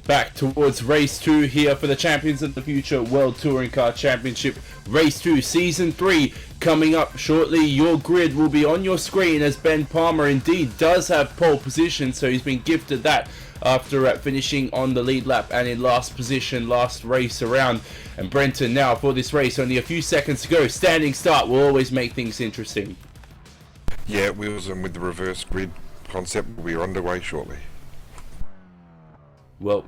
Back towards race 2 here for the Champions of the Future World Touring Car Championship. Race 2, Season 3 coming up shortly. Your grid will be on your screen as Ben Palmer indeed does have pole position, so he's been gifted that after finishing on the lead lap and in last position last race around. And Brenton now for this race, only a few seconds to go. Standing start will always make things interesting. Yeah, Wheels, and with the reverse grid concept, we're underway shortly. Well,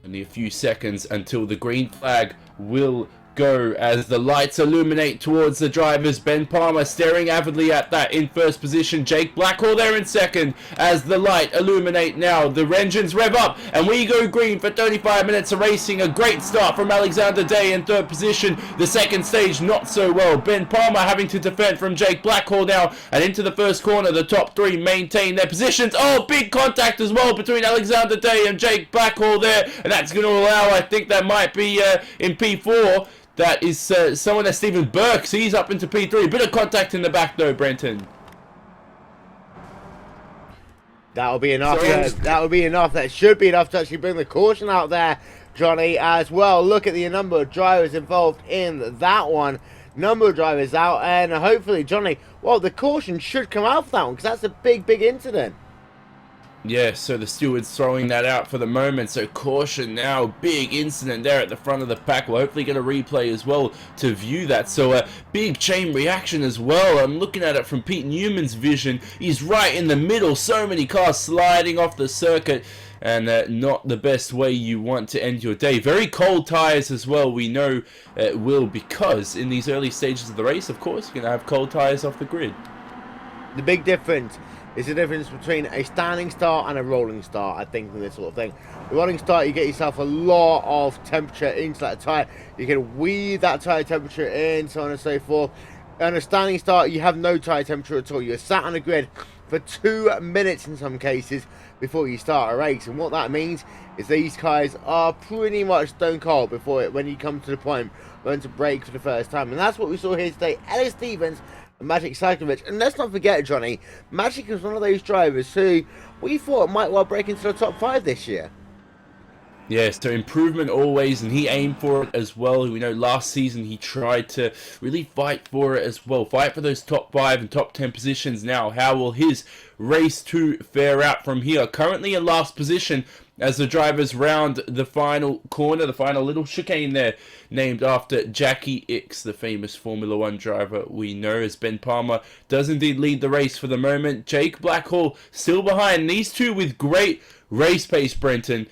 only a few seconds until the green flag will go as the lights illuminate towards the drivers. Ben Palmer staring avidly at that in first position. Jake Blackhall there in second as the light illuminate now. The engines rev up and we go green for 35 minutes of racing. A great start from Alexander Day in third position. The second stage not so well. Ben Palmer having to defend from Jake Blackhall now, and into the first corner the top 3 maintain their positions. Oh, big contact as well between Alexander Day and Jake Blackhall there, and that's going to allow, I think that might be in P4, That is someone that Stephen Burke sees up into P3. Bit of contact in the back though, Brenton. That'll be enough. That'll be enough. That should be enough to actually bring the caution out there, Johnny, as well. Look at the number of drivers involved in that one. Number of drivers out, and hopefully, Johnny, well, the caution should come out for that one, because that's a big, big incident. Yeah, so the steward's throwing that out for the moment, so caution now, big incident there at the front of the pack. We'll hopefully get a replay as well to view that, so a big chain reaction as well. I'm looking at it from Pete Newman's vision. He's right in the middle, so many cars sliding off the circuit, and not the best way you want to end your day. Very cold tyres as well, we know it will, because in these early stages of the race, of course, you're going to have cold tyres off the grid. The big difference is the difference between a standing start and a rolling start, I think, in this sort of thing. The rolling start, you get yourself a lot of temperature into that tyre. You can weave that tyre temperature in, so on and so forth. On a standing start, you have no tyre temperature at all. You're sat on the grid for 2 minutes in some cases before you start a race. And what that means is these tyres are pretty much stone cold when you come to the point when to brake for the first time. And that's what we saw here today. Ellis Stevens and Magic Cyclovich. And let's not forget, Johnny, Magic is one of those drivers who we thought might well break into the top 5 this year. Yes, so improvement always, and he aimed for it as well. We know last season he tried to really fight for it as well. Fight for those top 5 and top 10 positions now. How will his race 2 fare out from here? Currently in last position as the drivers round the final corner, the final little chicane there, named after Jackie Ickx, the famous Formula 1 driver we know, as Ben Palmer does indeed lead the race for the moment. Jake Blackhall still behind. These two with great race pace, Brenton.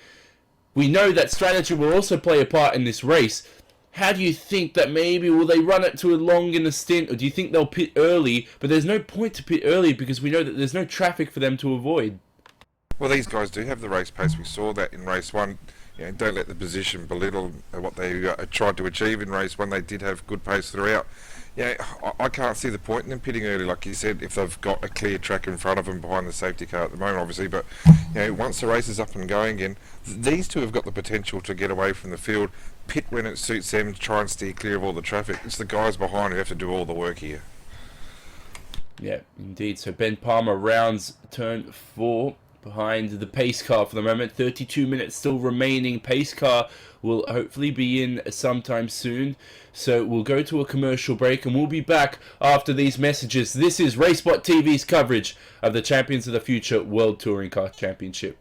We know that strategy will also play a part in this race. How do you think that maybe, will they run it too long in the stint, or do you think they'll pit early? But there's no point to pit early because we know that there's no traffic for them to avoid. Well, these guys do have the race pace. We saw that in race 1. You know, don't let the position belittle what they tried to achieve in race 1. They did have good pace throughout. Yeah, I can't see the point in them pitting early, like you said, if they've got a clear track in front of them behind the safety car at the moment, obviously. But you know, once the race is up and going again, these two have got the potential to get away from the field, pit when it suits them, try and steer clear of all the traffic. It's the guys behind who have to do all the work here. Yeah, indeed. So Ben Palmer rounds turn 4 behind the pace car for the moment. 32 minutes still remaining. Pace car will hopefully be in sometime soon. So we'll go to a commercial break and we'll be back after these messages. This is RaceSpotTV's coverage of the Champions of the Future World Touring Car Championship.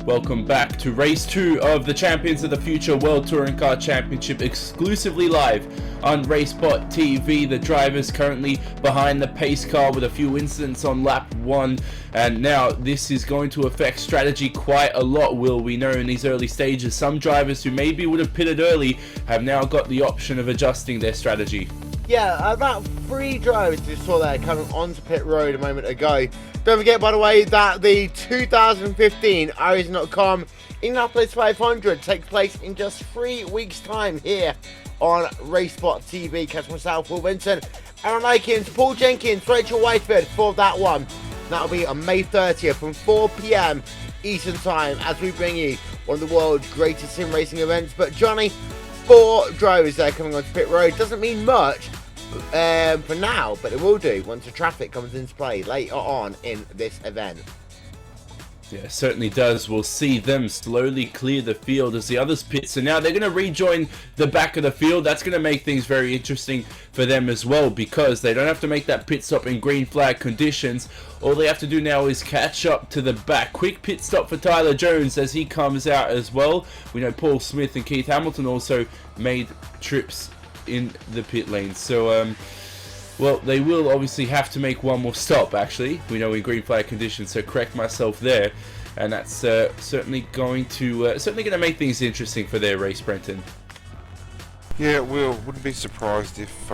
Welcome back to Race 2 of the Champions of the Future World Touring Car Championship, exclusively live on RaceSpotTV. The drivers currently behind the pace car with a few incidents on lap 1, and now this is going to affect strategy quite a lot, Will. We know in these early stages some drivers who maybe would have pitted early have now got the option of adjusting their strategy. Yeah, about 3 drivers just saw there coming onto pit road a moment ago. Don't forget, by the way, that the 2015 iRacing.com Indianapolis 500 takes place in just 3 weeks' time here on RaceSpotTV. Catch myself, Will Vinson, Aaron Aikens, Paul Jenkins, Rachel Whiteford for that one. That'll be on May 30th from 4 p.m. Eastern Time as we bring you one of the world's greatest sim racing events. But Johnny, 4 drivers there coming onto pit road doesn't mean much for now, but it will do once the traffic comes into play later on in this event. Yeah, it certainly does. We'll see them slowly clear the field as the others pit. So now they're going to rejoin the back of the field. That's going to make things very interesting for them as well, because they don't have to make that pit stop in green flag conditions. All they have to do now is catch up to the back. Quick pit stop for Tyler Jones as he comes out as well. We know Paul Smith and Keith Hamilton also made trips in the pit lane. So, well, they will obviously have to make one more stop, actually. We know in green flag conditions, so correct myself there. And that's certainly going to make things interesting for their race, Brenton. Yeah, it will. Wouldn't be surprised if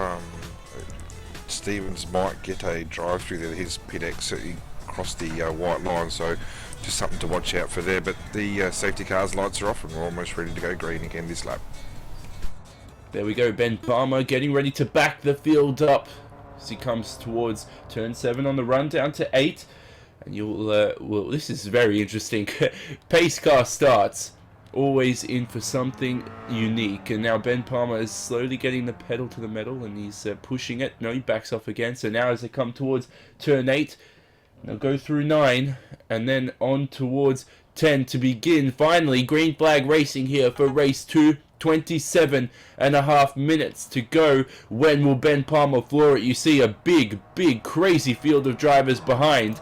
Stevens might get a drive-through there. His pit exit across the white line, so just something to watch out for there. But the safety car's lights are off and we're almost ready to go green again this lap. There we go, Ben Palmer getting ready to back the field up as he comes towards turn 7 on the run down to 8. And you'll, well, this is very interesting. Pace car starts, always in for something unique. And now Ben Palmer is slowly getting the pedal to the metal and he's pushing it. No, he backs off again. So now as they come towards turn 8, they'll go through 9 and then on towards 10 to begin. Finally, green flag racing here for race 2. 27.5 minutes to go. When will Ben Palmer floor it? You see a big, crazy field of drivers behind,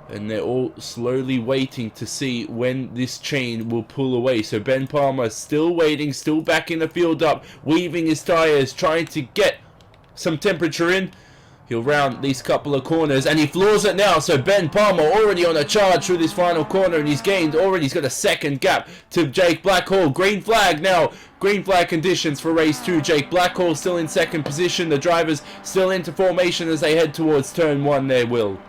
and they're all slowly waiting to see when this chain will pull away. So Ben Palmer still waiting, still backing the field up, weaving his tires, trying to get some temperature in. He'll round these couple of corners and he floors it now. So Ben Palmer already on a charge through this final corner, and he's got a second gap to Jake Blackhall. Green flag now. Green flag conditions for race 2. Jake Blackhall still in second position. The drivers still into formation as they head towards turn 1 there, Will.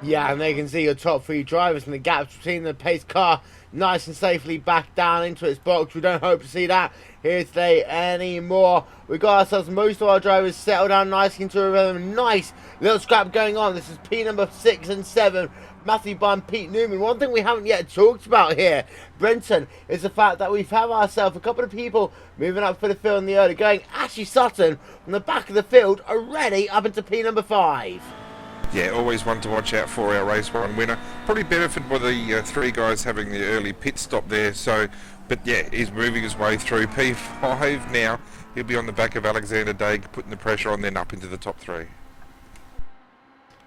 Yeah, and they can see your top 3 drivers and the gaps between the pace car nice and safely back down into its box. We don't hope to see that here today anymore. We got ourselves most of our drivers settled down nicely into a nice little scrap going on. This is P number 6 and 7, Matthew Bunn, Pete Newman. One thing we haven't yet talked about here, Brenton, is the fact that we've had ourselves a couple of people moving up for the field in the early going. Ashley Sutton from the back of the field already up into P number 5. Yeah, always one to watch out for, our race 1 winner. Probably benefited by the 3 guys having the early pit stop there. So, but yeah, he's moving his way through P5 now. He'll be on the back of Alexander Day, putting the pressure on, then up into the top 3.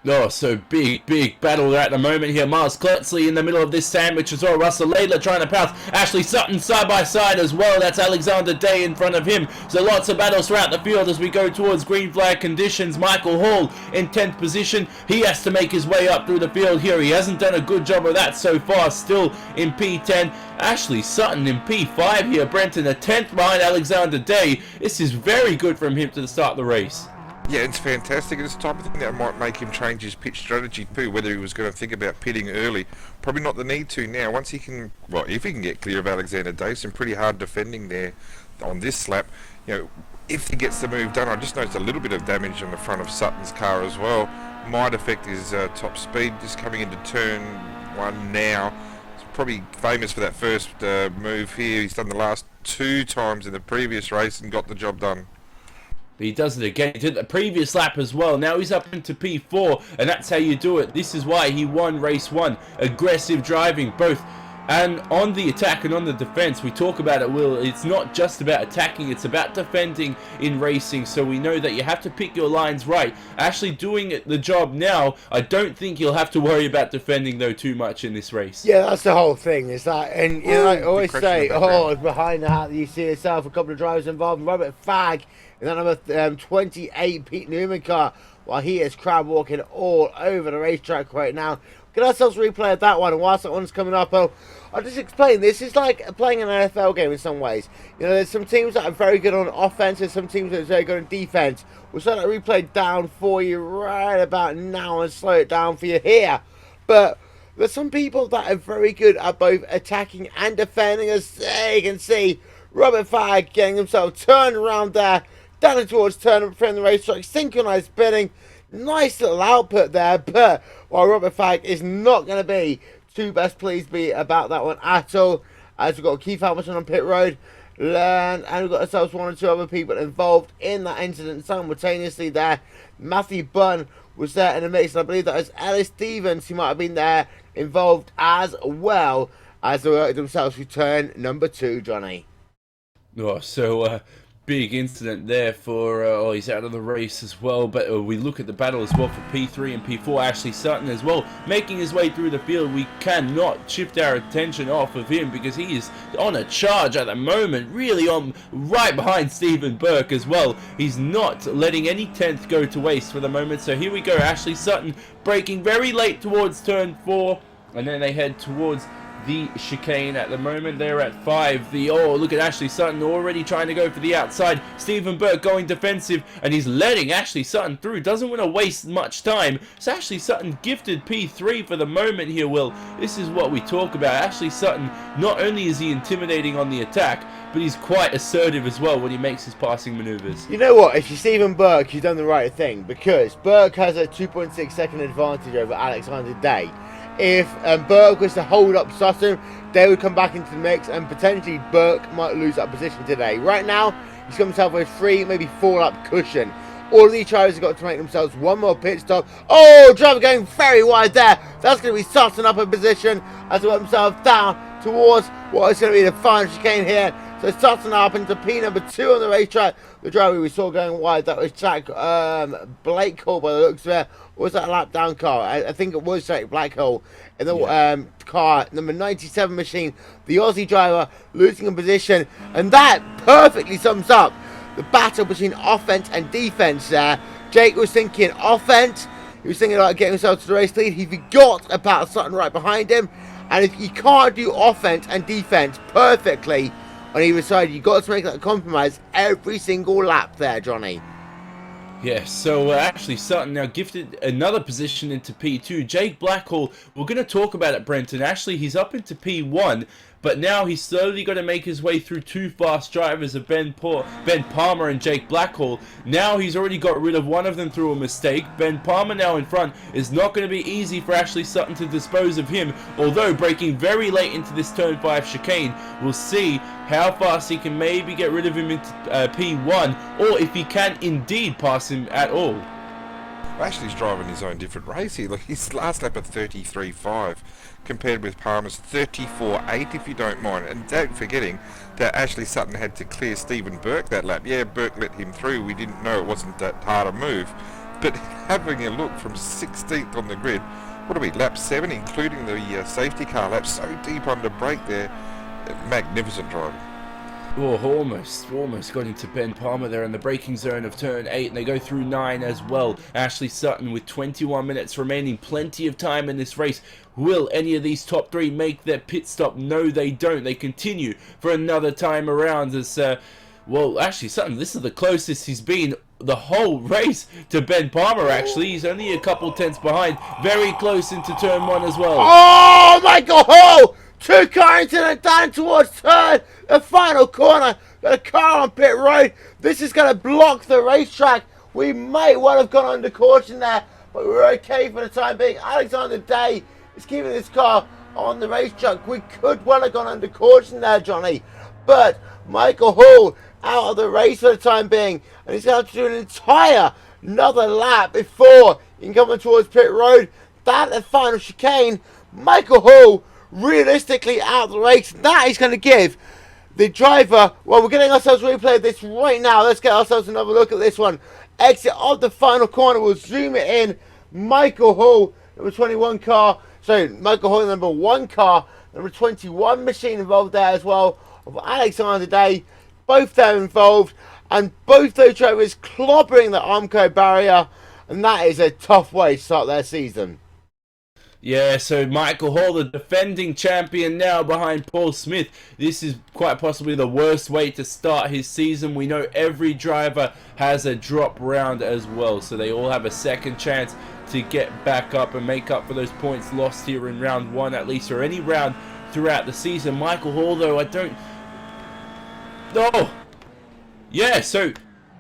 Oh, so big battle there at the moment here. Miles Kletsley in the middle of this sandwich as well. Russell Laidler trying to pounce. Ashley Sutton side by side as well. That's Alexander Day in front of him. So lots of battles throughout the field as we go towards green flag conditions. Michael Hall in 10th position. He has to make his way up through the field here. He hasn't done a good job of that so far. Still in P10. Ashley Sutton in P5 here. Brenton, a 10th behind Alexander Day. This is very good from him to the start of the race. Yeah, it's fantastic. It's the type of thing that might make him change his pitch strategy too, whether he was going to think about pitting early. Probably not the need to now. Once he can, well, if he can get clear of Alexander Day, some pretty hard defending there on this lap. You know, if he gets the move done, I just noticed a little bit of damage on the front of Sutton's car as well. Might affect his top speed. Just coming into turn 1 now. He's probably famous for that first move here. He's done the last 2 times in the previous race and got the job done. He does it again. He did the previous lap as well. Now he's up into P4, and that's how you do it. This is why he won race 1. Aggressive driving, both and on the attack and on the defense. We talk about it, Will. It's not just about attacking, it's about defending in racing. So we know that you have to pick your lines right. Actually doing the job now, I don't think you'll have to worry about defending, though, too much in this race. Yeah, that's the whole thing. Is that, and you know, I always say, oh, behind the hat, you see yourself a couple of drivers involved. Robert Fagg in that number 28 Pete Newman car, while he is crab walking all over the racetrack right now. get ourselves a replay of that one. And whilst that one's coming up, I'll just explain. This is like playing an NFL game in some ways. You know, there's some teams that are very good on offense, and some teams that are very good on defense. We'll start that replay down for you right about now and slow it down for you here. But there's some people that are very good at both attacking and defending, as you can see. Robert Fagg getting himself turned around there, down towards turn from the racetrack, synchronized spinning. Nice little output there, but while Robert Fagg is not going to be too best pleased about that one at all, as we've got Keith Hamilton on pit road, and we've got ourselves one or two other people involved in that incident simultaneously there. Matthew Bunn was there in the mix, and I believe that was Ellis Stevens who might have been there involved as well, as they worked themselves through turn number 2, Johnny. Oh, so big incident there for, he's out of the race as well, but we look at the battle as well for P3 and P4, Ashley Sutton as well, making his way through the field. We cannot shift our attention off of him because he is on a charge at the moment, really on right behind Stephen Burke as well. He's not letting any 10th go to waste for the moment, so here we go, Ashley Sutton braking very late towards turn 4, and then they head towards the chicane at the moment. They're at 5. Look at Ashley Sutton already trying to go for the outside. Stephen Burke going defensive, and he's letting Ashley Sutton through. Doesn't want to waste much time. So Ashley Sutton gifted P3 for the moment here, Will. This is what we talk about. Ashley Sutton, not only is he intimidating on the attack, but he's quite assertive as well when he makes his passing maneuvers. You know what? If you're Stephen Burke, you've done the right thing, because Burke has a 2.6 second advantage over Alexander Day. If Burke was to hold up Sutton, they would come back into the mix, and potentially Burke might lose that position today. Right now, he's got himself a 3, maybe 4 lap cushion. All of these drivers have got to make themselves one more pit stop. Oh, driver going very wide there. That's going to be Sutton up in position as he works himself down towards what is going to be the final chicane here. So Sutton up into P number 2 on the racetrack. The driver we saw going wide, that was Jack Blakehall by the looks of it. Or was that a lap down car? I think it was Jack Blakehall in the car number 97 machine. The Aussie driver losing in position. And that perfectly sums up the battle between offense and defense there. Jake was thinking offense. He was thinking about getting himself to the race lead. He forgot about Sutton right behind him. And if you can't do offense and defense perfectly on either side, you've got to make that compromise every single lap there, Johnny. Yeah, so Ashley Sutton now gifted another position into P2. Jake Blackhall, we're going to talk about it, Brenton. Ashley, he's up into P1, but now he's slowly going to make his way through 2 fast drivers of Ben Palmer and Jake Blackhall. Now he's already got rid of one of them through a mistake. Ben Palmer now in front. Is not going to be easy for Ashley Sutton to dispose of him, although braking very late into this turn 5 chicane. We'll see how fast he can maybe get rid of him into P1, or if he can indeed pass him at all. Ashley's driving his own different race here. Look, his last lap of 33.5 compared with Palmer's 34.8, if you don't mind. And don't forgetting that Ashley Sutton had to clear Stephen Burke that lap. Yeah, Burke let him through. We didn't know it wasn't that hard a move. But having a look from 16th on the grid, what are we, lap 7, including the safety car lap, so deep under brake there. Magnificent driving. Oh, almost got into Ben Palmer there in the braking zone of turn 8, and they go through 9 as well. Ashley Sutton with 21 minutes remaining, plenty of time in this race. Will any of these top 3 make their pit stop? No, they don't. They continue for another time around as, Ashley Sutton, this is the closest he's been the whole race to Ben Palmer, actually. He's only a couple tenths behind. Very close into turn 1 as well. Oh, my God! Oh! 2 car incident down towards turn, the final corner. Got a car on pit road. This is going to block the racetrack. We might well have gone under caution there, but we're okay for the time being. Alexander Day is keeping this car on the racetrack. We could well have gone under caution there, Johnny. But Michael Hall out of the race for the time being, and he's going to have to do an another lap before he can come towards pit road. That the final chicane. Michael Hall realistically out of the race. That is going to give the driver, well, we're getting ourselves a replay of this right now. Let's get ourselves another look at this one. Exit of the final corner. We'll zoom it in. Michael Hall, number 21 car. So Michael Hall, number 1 car. Number 21 machine involved there as well. Of Alexander Day. Both them involved. And both those drivers clobbering the Armco barrier. And that is a tough way to start their season. Yeah, so Michael Hall, the defending champion, now behind Paul Smith. This is quite possibly the worst way to start his season. We know every driver has a drop round as well, so they all have a second chance to get back up and make up for those points lost here in round 1 at least, or any round throughout the season. Michael Hall, though, I don't... Oh! Yeah, so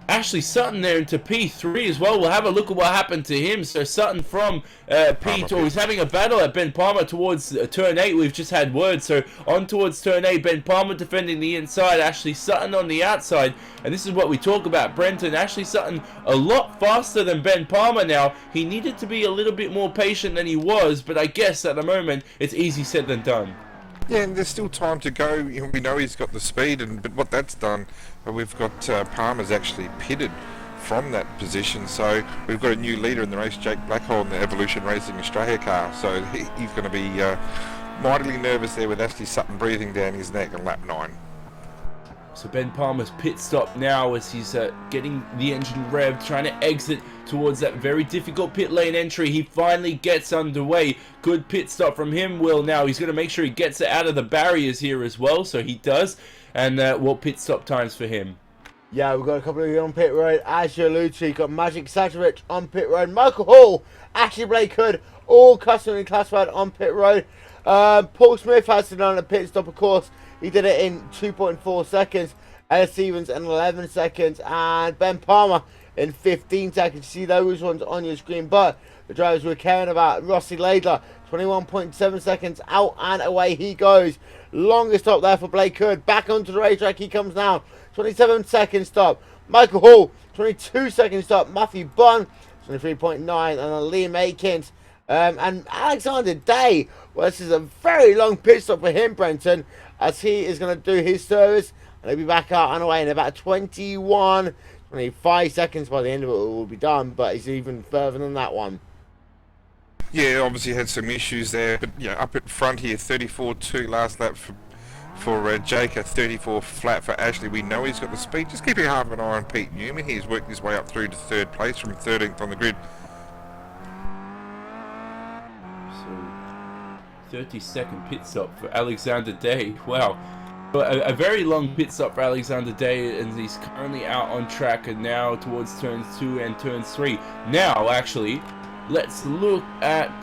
Ashley Sutton there into P3 as well. We'll have a look at what happened to him. So Sutton from P2, he's having a battle at Ben Palmer towards turn 8. We've just had word. So on towards turn 8, Ben Palmer defending the inside, Ashley Sutton on the outside. And this is what we talk about, Brenton. Ashley Sutton a lot faster than Ben Palmer now. He needed to be a little bit more patient than he was, but I guess at the moment it's easy said than done. Yeah, and there's still time to go. We know he's got the speed, but what that's done, we've got Palmer's actually pitted from that position. So we've got a new leader in the race, Jake Blackhole, in the Evolution Racing Australia car. So he's going to be mightily nervous there with Ashley Sutton breathing down his neck on lap 9. So Ben Palmer's pit stop now as he's getting the engine revved, trying to exit towards that very difficult pit lane entry. He finally gets underway. Good pit stop from him, Will. Now he's going to make sure he gets it out of the barriers here as well, so he does. And what pit stop times for him? Yeah, we've got a couple of you on pit road. As you allude to, you've got Magic Sajovic on pit road. Michael Hall, Ashley Blake Hood, all custom and classified on pit road. Paul Smith has to done a pit stop, of course. He did it in 2.4 seconds. Ellis Stevens in 11 seconds. And Ben Palmer in 15 seconds. You see those ones on your screen. But the drivers we're caring about, Rossi Laidler, 21.7 seconds. Out and away he goes. Longest stop there for Blake Hood. Back onto the racetrack he comes now. 27-second stop. Michael Hall, 22-second stop. Matthew Bunn, 23.9. And Liam Akins. And Alexander Day, well, this is a very long pit stop for him, Brenton, as he is going to do his service, and he'll be back out and away in about 25 seconds. By the end of it, it will be done, but he's even further than that one. Yeah, obviously had some issues there, but up at front here, 34.2 last lap for Jake, a 34 flat for Ashley. We know he's got the speed. Just keeping half an eye on Pete Newman. He's worked his way up through to 3rd place from 13th on the grid. 30-second pit stop for Alexander Day. Wow. A very long pit stop for Alexander Day, and he's currently out on track and now towards turns 2 and turns 3. Now, actually, let's look at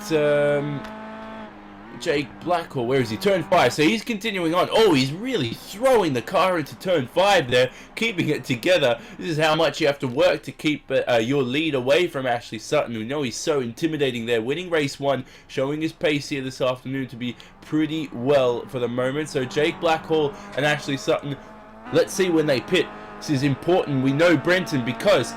Jake Blackhall. Where is he? Turn 5. So he's continuing on. Oh, he's really throwing the car into turn 5 there, keeping it together. This is how much you have to work to keep your lead away from Ashley Sutton. We know he's so intimidating there, winning race 1, showing his pace here this afternoon to be pretty well for the moment. So Jake Blackhall and Ashley Sutton, let's see when they pit. This is important. We know, Brenton, because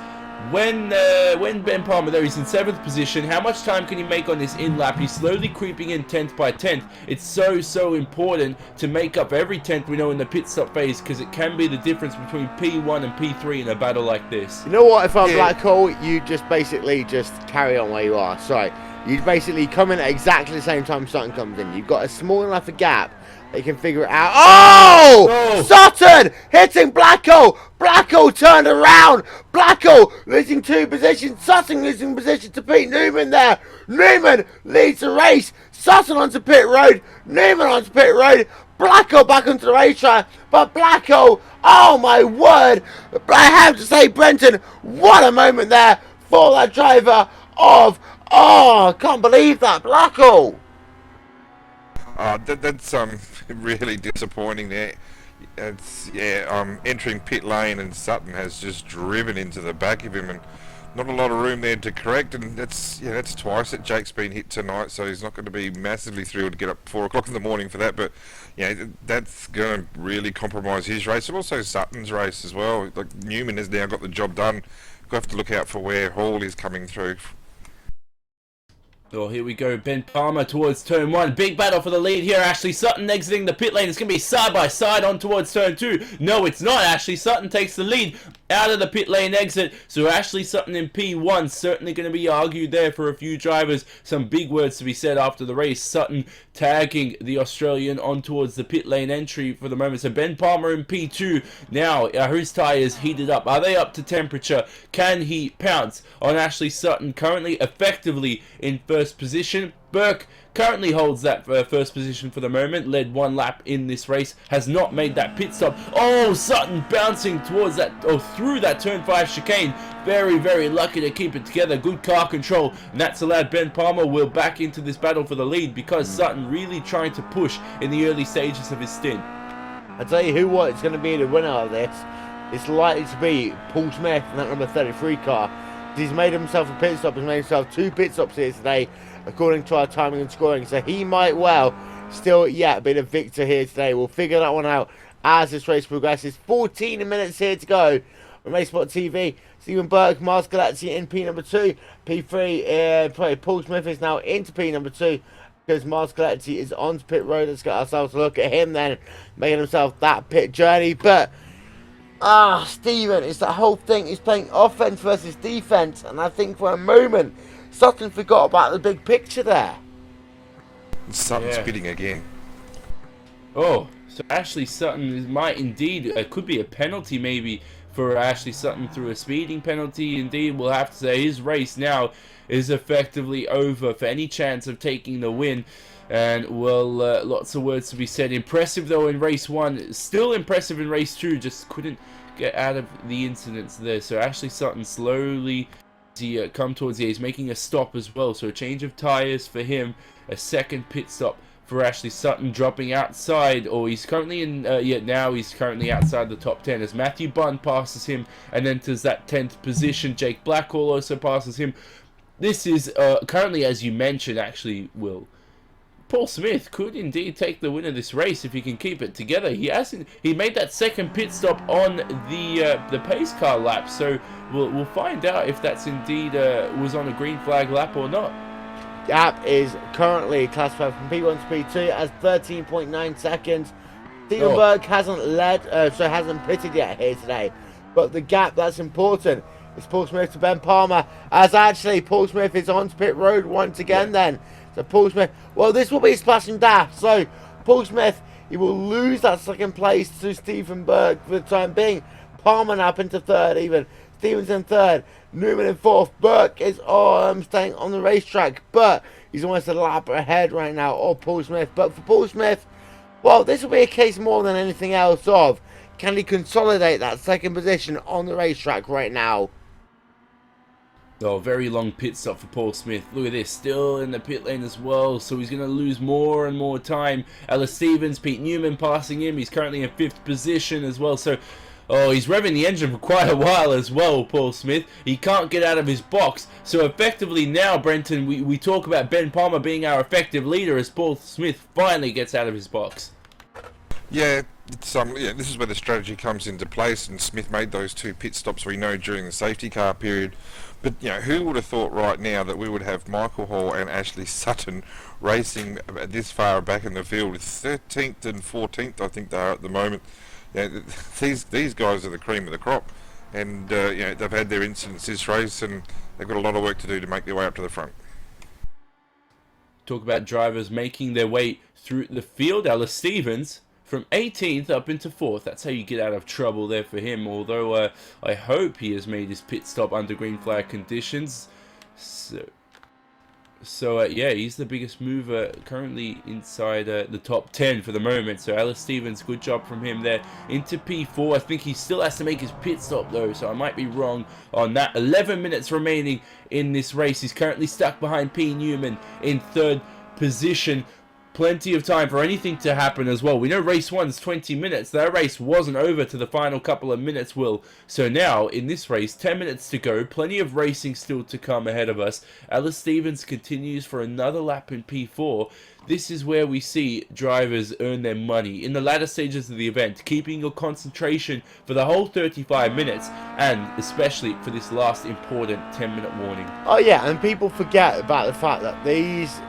when Ben Palmer there, he's in 7th position. How much time can he make on this in lap? He's slowly creeping in 10th by 10th. It's so important to make up every 10th we know in the pit stop phase, because it can be the difference between P1 and P3 in a battle like this. You know what? If I'm Blackhall, you just basically just carry on where you are. Sorry, you basically come in at exactly the same time Sutton comes in. You've got a small enough a gap. They can figure it out. Oh! Sutton hitting Blackhall. Blackhall turned around. Blackhall losing 2 positions. Sutton losing position to Pete Newman there. Newman leads the race. Sutton onto pit road. Newman onto pit road. Blackhall back onto the racetrack. But Blackhall, oh my word. I have to say, Brenton, what a moment there for that driver of, oh, I can't believe that, Blackhall. That's really disappointing there. It's entering pit lane, and Sutton has just driven into the back of him, and not a lot of room there to correct. And that's twice that Jake's been hit tonight, so he's not going to be massively thrilled to get up 4 o'clock in the morning for that. But that's going to really compromise his race, and also Sutton's race as well. Like, Newman has now got the job done. We'll have to look out for where Hall is coming through. Oh, here we go. Ben Palmer towards turn 1. Big battle for the lead here. Ashley Sutton exiting the pit lane. It's going to be side by side on towards turn 2. No, it's not. Ashley Sutton takes the lead out of the pit lane exit. So Ashley Sutton in P1 certainly going to be argued there for a few drivers. Some big words to be said after the race. Sutton tagging the Australian on towards the pit lane entry for the moment. So Ben Palmer in P2. Now, his tyres heated up. Are they up to temperature? Can he pounce on Ashley Sutton, currently effectively in first position? Burke currently holds that first position for the moment, led 1 lap in this race, has not made that pit stop. Oh, Sutton bouncing towards that, or through that turn 5 chicane. Very, very lucky to keep it together. Good car control, and that's allowed Ben Palmer will back into this battle for the lead because Sutton really trying to push in the early stages of his stint. I tell you who what is going to be the winner of this. It's likely to be Paul Smith in that number 33 car. He's made himself a pit stop. He's made himself 2 pit stops here today, according to our timing and scoring. So he might well still, yeah, be the victor here today. We'll figure that one out as this race progresses. 14 minutes here to go on RaceSpotTV. Stephen Burke, Mars Galazzi in P number 2. P3, Paul Smith is now into P number 2. Because Mars Galacti is on pit road. Let's get ourselves a look at him then, making himself that pit journey. But, Stephen, it's that whole thing. He's playing offense versus defense. And I think for a moment, Sutton forgot about the big picture there. Sutton's pitting again. Oh, so Ashley Sutton might indeed, it could be a penalty maybe for Ashley Sutton through a speeding penalty. Indeed, we'll have to say his race now is effectively over for any chance of taking the win. And, well, lots of words to be said. Impressive, though, in race 1. Still impressive in race 2. Just couldn't get out of the incidents there. So Ashley Sutton slowly, as he come towards the, he's making a stop as well. So a change of tyres for him. A second pit stop for Ashley Sutton, dropping outside, or he's currently in, now he's currently outside the top 10 as Matthew Bunn passes him and enters that 10th position. Jake Blackwell also passes him. This is currently, as you mentioned, actually, Will, Paul Smith could indeed take the win of this race if he can keep it together. He made that second pit stop on the pace car lap, so we'll find out if that's indeed was on a green flag lap or not. Gap is currently classified from P1 to P2 as 13.9 seconds. Stephen Burke hasn't hasn't pitted yet here today, but the gap that's important. It's Paul Smith to Ben Palmer, as actually Paul Smith is on pit road once again then. So Paul Smith, well, this will be a splash and dash. So Paul Smith, he will lose that second place to Stephen Burke for the time being. Palmer now up into 3rd even. Stevens in 3rd, Newman in 4th. Burke is staying on the racetrack, but he's almost a lap ahead right now of Paul Smith. But for Paul Smith, well, this will be a case more than anything else of, can he consolidate that second position on the racetrack right now? Oh, very long pit stop for Paul Smith. Look at this, still in the pit lane as well, so he's going to lose more and more time. Ellis Stevens, Pete Newman passing him. He's currently in 5th position as well, so he's revving the engine for quite a while as well, Paul Smith. He can't get out of his box, so effectively now, Brenton, we talk about Ben Palmer being our effective leader as Paul Smith finally gets out of his box. Yeah, this is where the strategy comes into place, and Smith made those 2 pit stops, we know, during the safety car period. But, who would have thought right now that we would have Michael Hall and Ashley Sutton racing this far back in the field, with 13th and 14th, I think they are at the moment. These guys are the cream of the crop, and they've had their incidents this race, and they've got a lot of work to do to make their way up to the front. Talk about drivers making their way through the field. Ellis Stevens from 18th up into 4th. That's how you get out of trouble there for him, although I hope he has made his pit stop under green flag conditions. So yeah, he's the biggest mover currently inside the top 10 for the moment. So Ellis Stevens, good job from him there. Into P4. I think he still has to make his pit stop though, so I might be wrong on that. 11 minutes remaining in this race. He's currently stuck behind P. Newman in 3rd position. Plenty of time for anything to happen as well. We know race 1's 20 minutes. That race wasn't over to the final couple of minutes, Will. So now, in this race, 10 minutes to go. Plenty of racing still to come ahead of us. Ellis Stevens continues for another lap in P4. This is where we see drivers earn their money. In the latter stages of the event, keeping your concentration for the whole 35 minutes, and especially for this last important 10-minute warning. Oh yeah, and people forget about the fact that these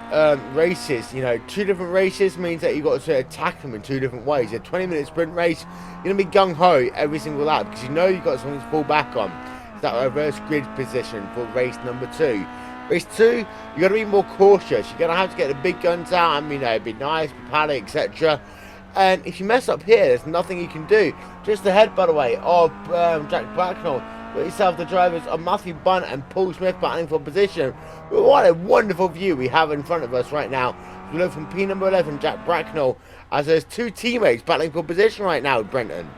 races, 2 different races means that you've got to attack them in 2 different ways. A 20-minute sprint race, you're going to be gung-ho every single lap, because you've got something to fall back on. It's that reverse grid position for race number 2. Race 2, you got to be more cautious. You're going to have to get the big guns out and, be nice, be paddy, etc. And if you mess up here, there's nothing you can do. Just ahead, by the way, of Jack Blacknell got yourself the drivers of Matthew Bunn and Paul Smith battling for position. But what a wonderful view we have in front of us right now. We look from P number 11, Jack Bracknell, as there's two teammates battling for position right now, Brenton.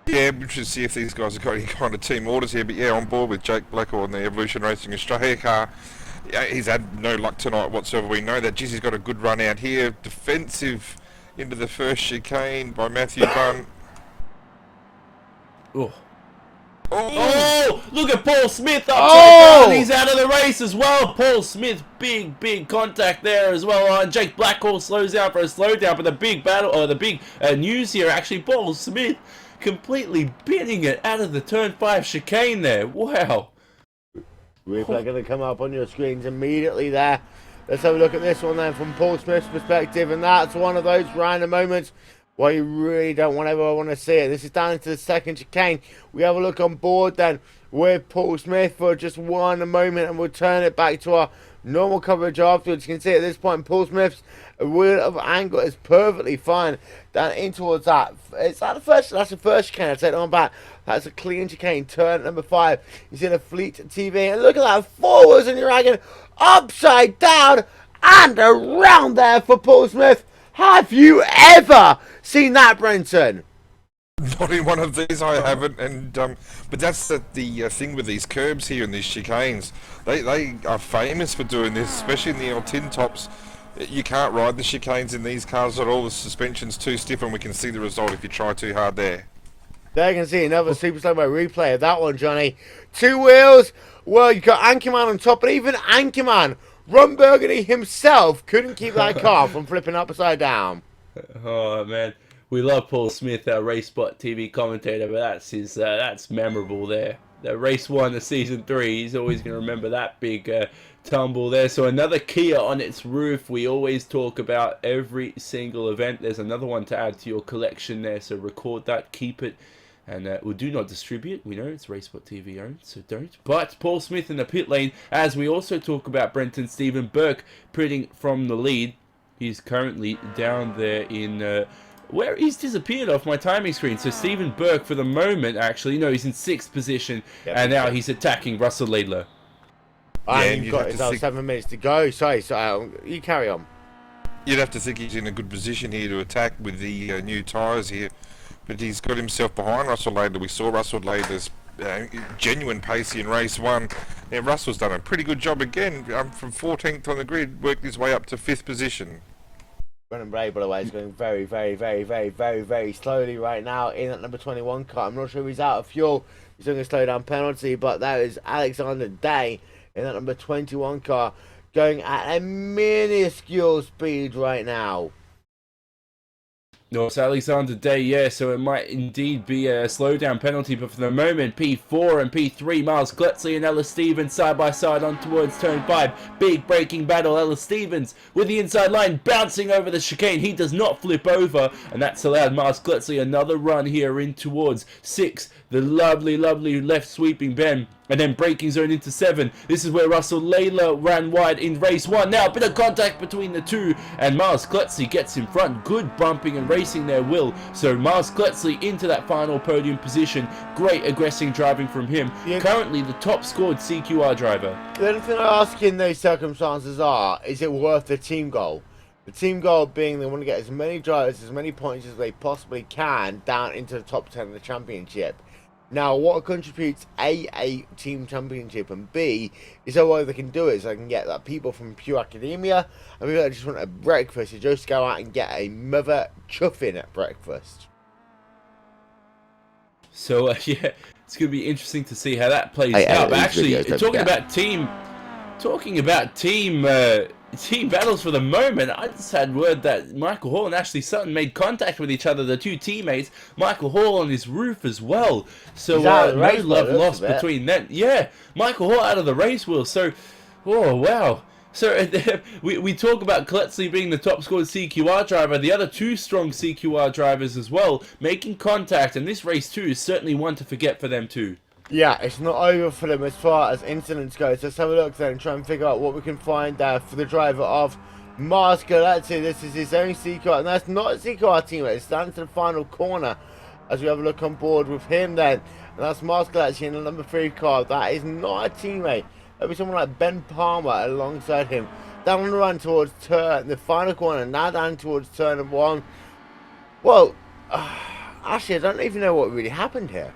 Yeah, we should see if these guys have got any kind of team orders here, but yeah, on board with Jake Blackwell in the Evolution Racing Australia car. Yeah, he's had no luck tonight whatsoever. We know that. He's got a good run out here. Defensive into the first chicane by Matthew Bunn. Oh. Oh, look at Paul Smith Oh! he's out of the race as well. Paul Smith, big contact there as well. Jake Blackwell slows down for a slowdown, but the big battle, or the big news here, actually, Paul Smith completely binning it out of the turn 5 chicane there. Wow. Replay going to come up on your screens immediately there. Let's have a look at this one then from Paul Smith's perspective, and that's one of those random moments where you really don't ever want to see it. This is down into the second chicane. We have a look on board then with Paul Smith for just one moment, and we'll turn it back to our normal coverage afterwards. You can see at this point Paul Smith's wheel of angle is perfectly fine down in towards that. Is that the first? That's the first chicane. I'll take it on back. That's a clean chicane, turn number 5. You see the Fleet TV, and look at that, forwards and you're dragging upside down and around there for Paul Smith. Have you ever seen that, Brenton? Not in one of these, I haven't, and but that's the thing with these curbs here and these chicanes. They are famous for doing this, especially in the L10 tops. You can't ride the chicanes in these cars at all. The suspension's too stiff, and we can see the result if you try too hard there. There you can see another super slow-mo replay of that one, Johnny. 2 wheels. Well, you got Anchorman on top, but even Anchorman, Ron Burgundy himself, couldn't keep that car from flipping upside down. Oh man, we love Paul Smith, our RaceSpotTV commentator, but that's memorable there. The race 1 of season 3, he's always going to remember that big tumble there. So another Kia on its roof. We always talk about every single event. There's another one to add to your collection there, so record that, keep it. And we do not distribute. We know it's RaceSpotTV owned, so don't. But Paul Smith in the pit lane, as we also talk about Brenton Stephen Burke pitting from the lead. He's currently down there in... where he's disappeared off my timing screen. So Stephen Burke, for the moment, actually, no, he's in 6th position. And now he's attacking Russell Laidler. And you've got 7 minutes to go. Sorry, you carry on. You'd have to think he's in a good position here to attack with the new tyres here. But he's got himself behind Russell Laidler. We saw Russell Laidler's genuine pace in race 1. Now Russell's done a pretty good job again. From 14th on the grid, worked his way up to 5th position. Brennan Bray, by the way, is going very slowly right now in that number 21 car. I'm not sure if he's out of fuel. He's doing a slowdown penalty, but that is Alexander Day in that number 21 car going at a minuscule speed right now. No, it's Alexander Day, yeah, so it might indeed be a slowdown penalty, but for the moment, P4 and P3, Miles Glutzley and Ella Stevens side by side on towards turn 5. Big braking battle, Ella Stevens with the inside line bouncing over the chicane. He does not flip over, and that's allowed Miles Glutzley another run here in towards 6. The lovely left sweeping bend. And then braking zone into 7. This is where Russell Laidler ran wide in race 1. Now a bit of contact between the two. And Miles Glutzley gets in front. Good bumping and racing there, Will. So Miles Glutzley into that final podium position. Great aggressive driving from him. Yeah. Currently the top scored CQR driver. The only thing I ask in those circumstances is it worth the team goal? The team goal being they want to get as many drivers, as many points as they possibly can down into the top 10 of the championship. Now, what contributes A team championship, and B is how well they can do it. So they can get people from pure academia and people that just want a breakfast to just go out and get a mother chuffing at breakfast. So yeah, it's going to be interesting to see how that plays out. But actually, talking about team battles for the moment, I just had word that Michael Hall and Ashley Sutton made contact with each other, the two teammates. Michael Hall on his roof as well. So no love lost between them. Yeah, Michael Hall out of the race wheel. So, oh wow. So we talk about Glutzley being the top scored CQR driver. The other two strong CQR drivers as well making contact, and this race too is certainly one to forget for them too. Yeah, it's not over for them as far as incidents goes. Let's have a look then and try and figure out what we can find for the driver of Mars Glutzley. This is his own CQR, and that's not a CQR teammate. It's down to the final corner as we have a look on board with him then. And that's Miles Gillespie in the number 3 car. That is not a teammate. There'll be someone like Ben Palmer alongside him. Down on the run towards the final corner, now down towards turn 1. Well, actually, I don't even know what really happened here.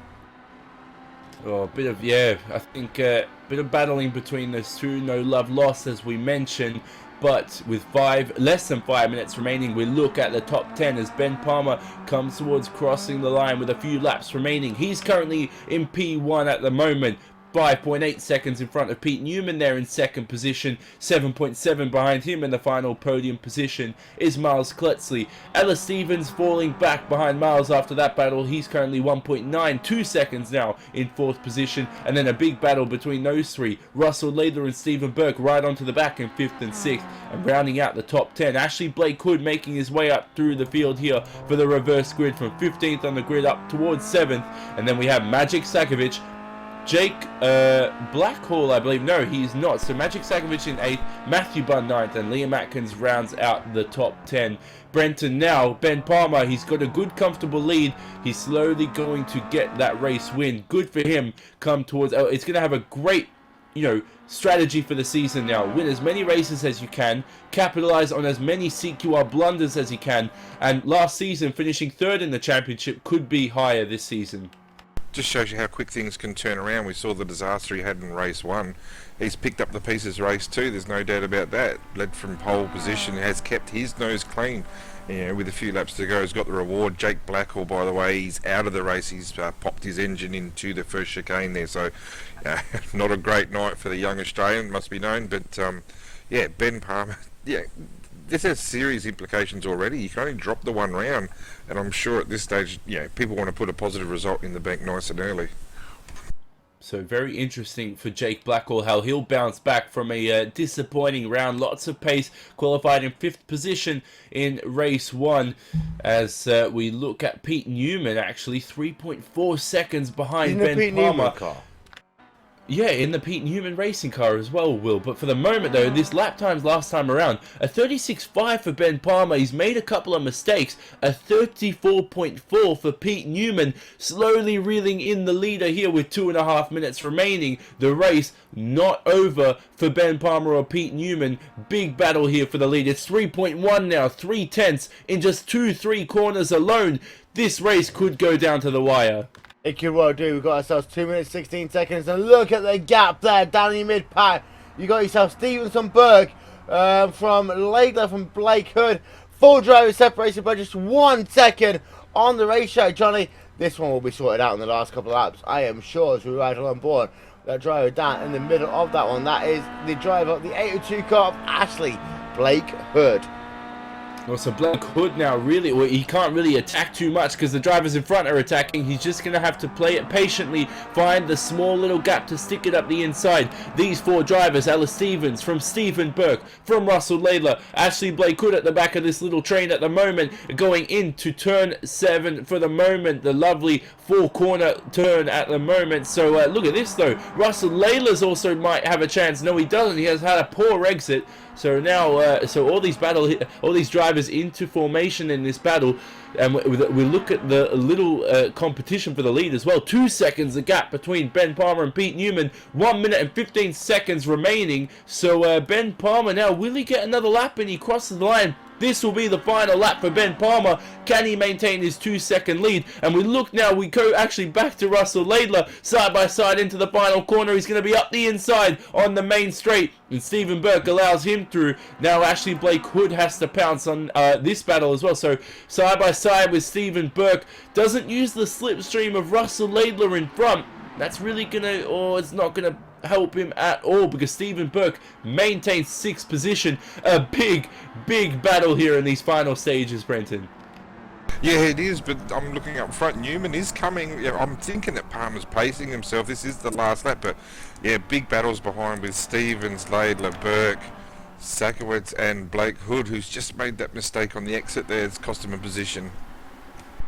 Oh, a bit of, yeah, I think a bit of battling between those two. No love lost, as we mentioned. But with less than 5 minutes remaining, we look at the top 10 as Ben Palmer comes towards crossing the line with a few laps remaining. He's currently in P1 at the moment. 5.8 seconds in front of Pete Newman there in second position. 7.7 behind him in the final podium position is Miles Gillespie. Ella Stevens falling back behind Miles after that battle. He's currently 1.92 seconds now in fourth position. And then a big battle between those three. Russell Laidler and Stephen Burke right onto the back in 5th and 6th. And rounding out the top 10, Ashley Blake Hood making his way up through the field here for the reverse grid from 15th on the grid up towards 7th. And then we have Magic Sakovic, Jake Blackhall, I believe. No, he's not. So Magic Sakovic in 8th, Matthew Bunn 9th, and Liam Atkins rounds out the top 10. Brenton now, Ben Palmer, he's got a good comfortable lead. He's slowly going to get that race win. Good for him. Come towards, it's going to have a great, strategy for the season now. Win as many races as you can, capitalize on as many CQR blunders as you can, and last season finishing 3rd in the championship could be higher this season. Just shows you how quick things can turn around. We saw the disaster he had in race 1. He's picked up the pieces race 2, there's no doubt about that. Led from pole position, has kept his nose clean. With a few laps to go, he's got the reward. Jake Blackhall, by the way, he's out of the race. He's popped his engine into the first chicane there. So, not a great night for the young Australian, must be known. But, Ben Palmer, this has serious implications already. You can only drop the one round, and I'm sure at this stage, people want to put a positive result in the bank nice and early. So very interesting for Jake Blackwell how he'll bounce back from a disappointing round. Lots of pace, qualified in 5th position in race 1. As we look at Pete Newman, actually 3.4 seconds behind Ben Palmer. Yeah, in the Pete Newman racing car as well, Will. But for the moment, though, this lap times last time around, a 36.5 for Ben Palmer. He's made a couple of mistakes. A 34.4 for Pete Newman. Slowly reeling in the leader here with 2.5 minutes remaining. The race not over for Ben Palmer or Pete Newman. Big battle here for the lead. It's 3.1 now, 3/10 in just 2-3 corners alone. This race could go down to the wire. It could well do. We've got ourselves 2 minutes 16 seconds, and look at the gap there down in the mid pack. You got yourself Stevenson Burke from Laidler from Blake Hood. Full driver separation by just 1 second on the racetrack, Johnny. This one will be sorted out in the last couple of laps, I am sure, as we ride on board. That driver down in the middle of that one, that is the driver of the 802 car of Ashley Blake Hood. Well, so Blake Hood now really, well, he can't really attack too much because the drivers in front are attacking. He's just going to have to play it patiently, find the small little gap to stick it up the inside. These 4 drivers, Ella Stevens, from Stephen Burke, from Russell Laidler, Ashley Blake Hood at the back of this little train at the moment, going into turn 7 for the moment. The lovely 4-corner turn at the moment. So look at this though. Russell Laidler's also might have a chance. No, he doesn't. He has had a poor exit. So now, so all these drivers into formation in this battle, and we look at the little competition for the lead as well. 2 seconds the gap between Ben Palmer and Pete Newman. 1 minute and 15 seconds remaining. So Ben Palmer now, will he get another lap and he crosses the line? This will be the final lap for Ben Palmer. Can he maintain his 2-second lead? And we look now, we go actually back to Russell Laidler, side by side into the final corner. He's going to be up the inside on the main straight, and Stephen Burke allows him through. Now Ashley Blake Hood has to pounce on this battle as well. So side by side with Stephen Burke, doesn't use the slipstream of Russell Laidler in front. That's really going to, or it's not going to help him at all because Stephen Burke maintains 6th position. A big battle here in these final stages, Brenton. Yeah, it is, but I'm looking up front. Newman is coming. I'm thinking that Palmer's pacing himself. This is the last lap, but yeah, big battles behind with Stevens, Laidler, Burke, Sakowitz and Blake Hood, who's just made that mistake on the exit there. It's cost him a position.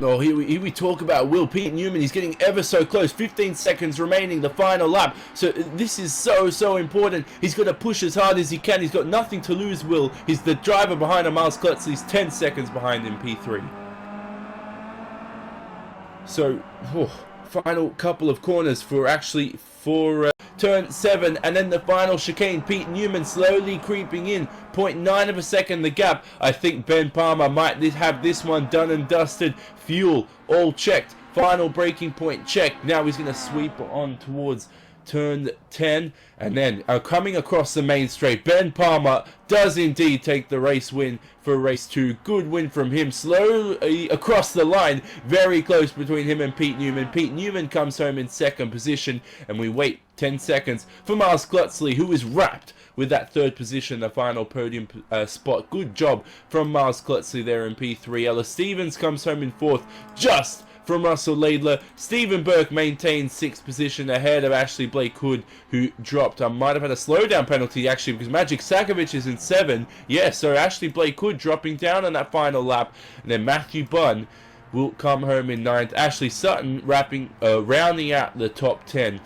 Oh, here we talk about Will Pete Newman. He's getting ever so close. 15 seconds remaining, the final lap. So this is so important. He's got to push as hard as he can. He's got nothing to lose, Will. He's the driver behind him. Miles Gillespie. He's 10 seconds behind him, P3. So, final couple of corners for turn 7, and then the final chicane. Pete Newman slowly creeping in, 0.9 of a second the gap. I think Ben Palmer might have this one done and dusted. Fuel all checked, final braking point checked. Now he's going to sweep on towards turn 10, and then coming across the main straight, Ben Palmer does indeed take the race win for race 2. Good win from him, slowly across the line, very close between him and Pete Newman. Pete Newman comes home in 2nd position, and we wait 10 seconds for Miles Klutzley, who is wrapped with that 3rd position, the final podium spot. Good job from Miles Klutzley there in P3. Ella Stevens comes home in 4th, just from Russell Laidler. Stephen Burke maintains 6th position ahead of Ashley Blake Hood, who dropped. Might have had a slowdown penalty actually, because Magic Sakovic is in 7. Yes, so Ashley Blake Hood dropping down on that final lap. And then Matthew Bunn will come home in 9th. Ashley Sutton rounding out the top 10.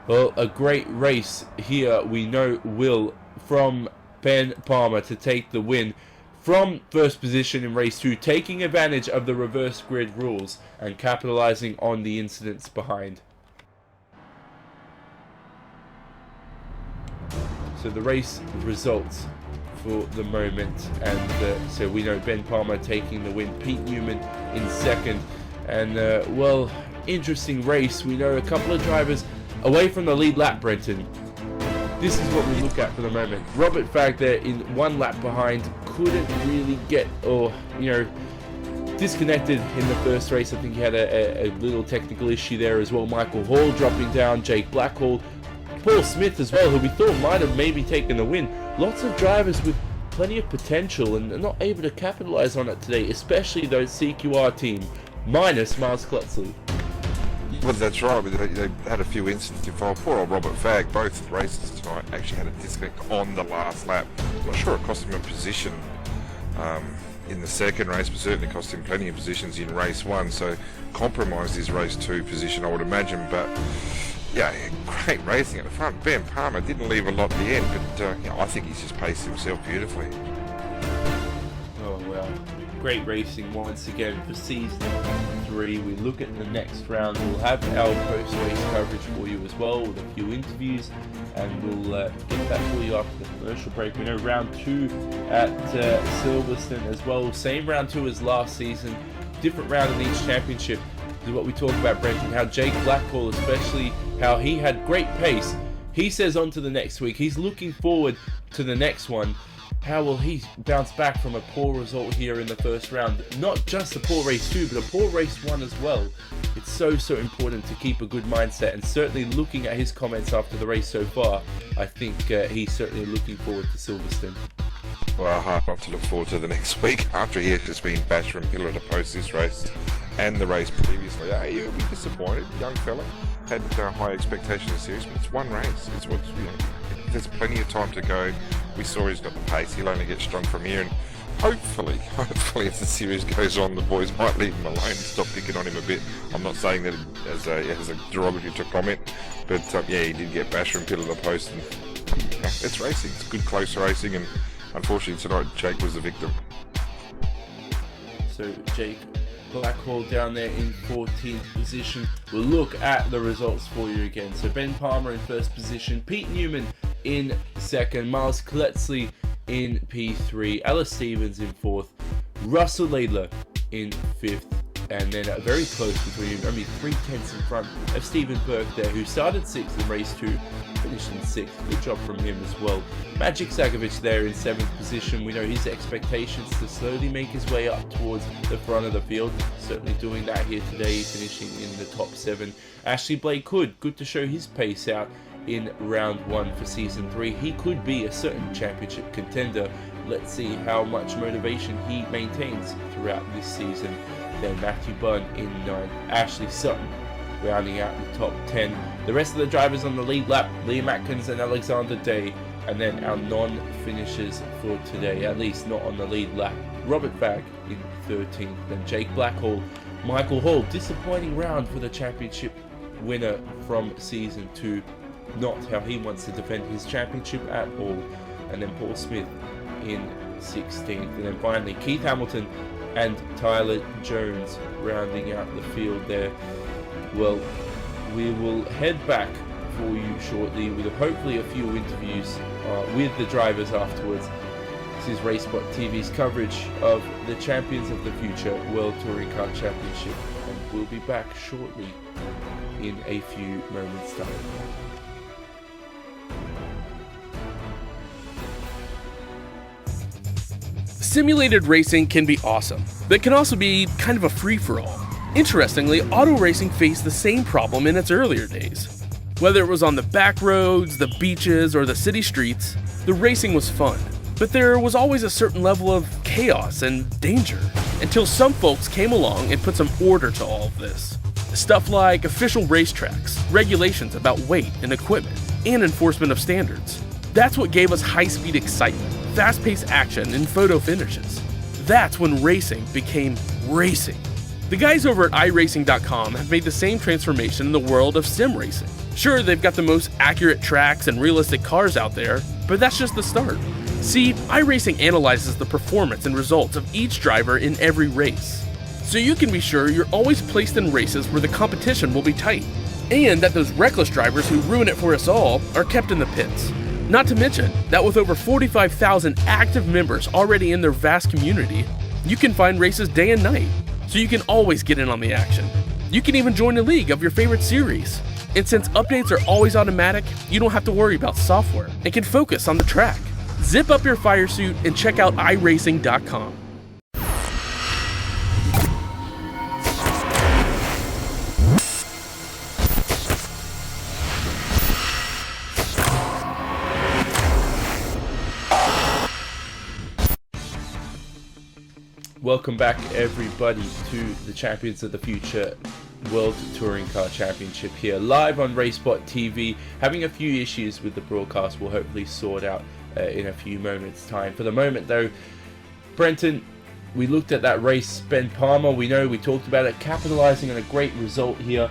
Well, a great race here, we know, will from Ben Palmer to take the win from 1st position in race 2, taking advantage of the reverse grid rules and capitalizing on the incidents behind. So the race results for the moment, and so we know Ben Palmer taking the win, Pete Newman in 2nd, and well, interesting race. We know a couple of drivers away from the lead lap, Brenton. This is what we look at for the moment. Robert Fagg there in 1 lap behind, couldn't really get, disconnected in the first race. I think he had a little technical issue there as well. Michael Hall dropping down, Jake Blackhall, Paul Smith as well, who we thought might have maybe taken the win. Lots of drivers with plenty of potential and not able to capitalize on it today, especially those CQR team, minus Miles Klutzley. Well, that's right. They had a few incidents involved. Poor old Robert Fagg, both races tonight, actually had a disconnect on the last lap. I'm not sure it cost him a position in the 2nd race, but certainly cost him plenty of positions in race 1. So compromised his race 2 position, I would imagine. But yeah, great racing at the front. Ben Palmer didn't leave a lot at the end, but I think he's just paced himself beautifully. Oh well, great racing once again for season 3. We look at the next round. We'll have our post-race coverage for you as well, with a few interviews, and we'll get that for you after the commercial break. We know round 2 at Silverstone as well. Same round 2 as last season. Different round in each championship. This is what we talk about, Brenton. How Jake Blackhall, especially, how he had great pace. He says on to the next week. He's looking forward to the next one. How will he bounce back from a poor result here in the first round? Not just a poor race 2, but a poor race 1 as well. It's so important to keep a good mindset, and certainly looking at his comments after the race so far, I think he's certainly looking forward to Silverstone. Well, hard not to look forward to the next week after he has just been bashed from pillar to post this race and the race previously. You'll be disappointed, young fella. Had high expectations of series, but it's one race. It's what's, there's plenty of time to go. We saw he's got the pace. He'll only get strong from here, and hopefully as the series goes on, the boys might leave him alone and stop picking on him a bit. I'm not saying that as a derogatory to comment, but yeah, he did get bashed from pillar to post, and it's racing. It's good close racing, and unfortunately tonight Jake was the victim. So Jake Blackhall down there in 14th position. We'll look at the results for you again. So Ben Palmer in 1st position, Pete Newman in 2nd, Miles Klutzley in P3, Ella Stevens in 4th, Russell Laidler in 5th, and then very close between, only 3/10 in front of Stephen Burke there, who started 6th in race 2, finished in 6th. Good job from him as well. Magic Sakovic there in 7th position. We know his expectations to slowly make his way up towards the front of the field. Certainly doing that here today, finishing in the top 7. Ashley Blake Hood, good to show his pace out in round 1 for season 3. He could be a certain championship contender. Let's see how much motivation he maintains throughout this season. Then Matthew Bunn in 9th, Ashley Sutton rounding out the top 10. The rest of the drivers on the lead lap, Liam Atkins and Alexander Day, and then our non-finishers for today, at least not on the lead lap. Robert Fagg in 13th, then Jake Blackhall, Michael Hall, disappointing round for the championship winner from season 2. Not how he wants to defend his championship at all. And then Paul Smith in 16th. And then finally Keith Hamilton and Tyler Jones rounding out the field there. Well, we will head back for you shortly with hopefully a few interviews with the drivers afterwards. This is RaceSpotTV's coverage of the Champions of the Future World Touring Car Championship, and we'll be back shortly in a few moments' time. Simulated racing can be awesome, but can also be kind of a free-for-all. Interestingly, auto racing faced the same problem in its earlier days. Whether it was on the back roads, the beaches, or the city streets, the racing was fun. But there was always a certain level of chaos and danger, until some folks came along and put some order to all of this. Stuff like official racetracks, regulations about weight and equipment, and enforcement of standards. That's what gave us high-speed excitement, fast-paced action, and photo finishes. That's when racing became racing. The guys over at iRacing.com have made the same transformation in the world of sim racing. Sure, they've got the most accurate tracks and realistic cars out there, but that's just the start. See, iRacing analyzes the performance and results of each driver in every race, so you can be sure you're always placed in races where the competition will be tight, and that those reckless drivers who ruin it for us all are kept in the pits. Not to mention that with over 45,000 active members already in their vast community, you can find races day and night, so you can always get in on the action. You can even join a league of your favorite series. And since updates are always automatic, you don't have to worry about software and can focus on the track. Zip up your fire suit and check out iRacing.com. Welcome back, everybody, to the Champions of the Future World Touring Car Championship here, live on RaceSpotTV. Having a few issues with the broadcast, we'll hopefully sort out in a few moments' time. For the moment, though, Brenton, we looked at that race. Ben Palmer, we talked about it, capitalizing on a great result here.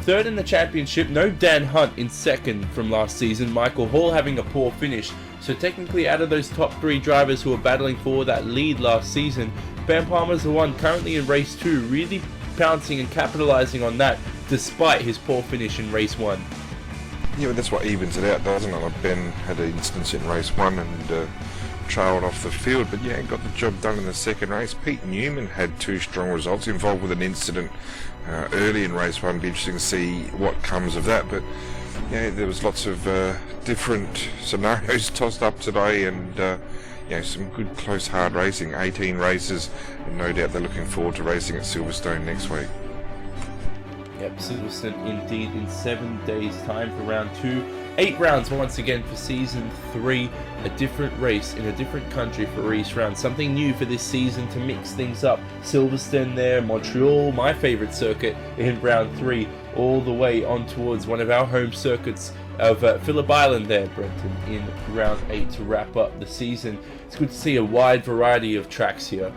Third in the championship, no Dan Hunt in second from last season. Michael Hall having a poor finish. So technically, out of those top three drivers who were battling for that lead last season, Ben Palmer's the one currently in race 2, really pouncing and capitalizing on that despite his poor finish in race 1. Yeah, but that's what evens it out, doesn't it? Like Ben had an instance in race 1 and trailed off the field, but yeah, got the job done in the second race. Pete Newman had 2 strong results, involved with an incident early in race 1. Be interesting to see what comes of that, but yeah, there was lots of different scenarios tossed up today, and some good close hard racing, 18 races, and no doubt they're looking forward to racing at Silverstone next week. Yep, Silverstone indeed in 7 days time for round 2. 8 rounds once again for season 3, a different race in a different country for each round, something new for this season to mix things up. Silverstone there, Montreal, my favourite circuit in round 3, all the way on towards one of our home circuits of Phillip Island there, Brenton, in round 8 to wrap up the season. It's good to see a wide variety of tracks here.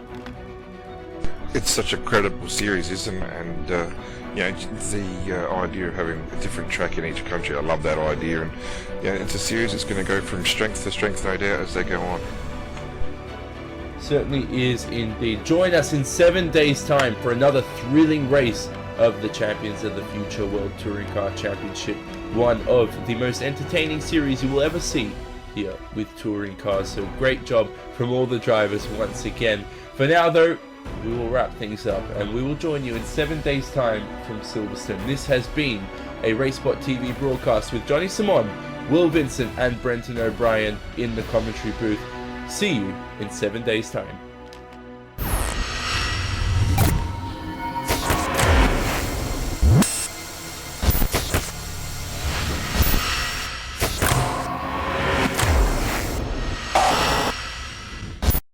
It's such a credible series, isn't it? And the idea of having a different track in each country, I love that idea. And it's a series that's going to go from strength to strength, no doubt, as they go on. Certainly is indeed. Join us in 7 days' time for another thrilling race of the Champions of the Future World Touring Car Championship, one of the most entertaining series you will ever see here with touring cars. So great job from all the drivers once again. For now, though, we will wrap things up and we will join you in 7 days' time from Silverstone. This has been a RaceSpotTV broadcast with Johnny Simon, Will Vincent and Brenton O'Brien in the commentary booth. See you in 7 days' time.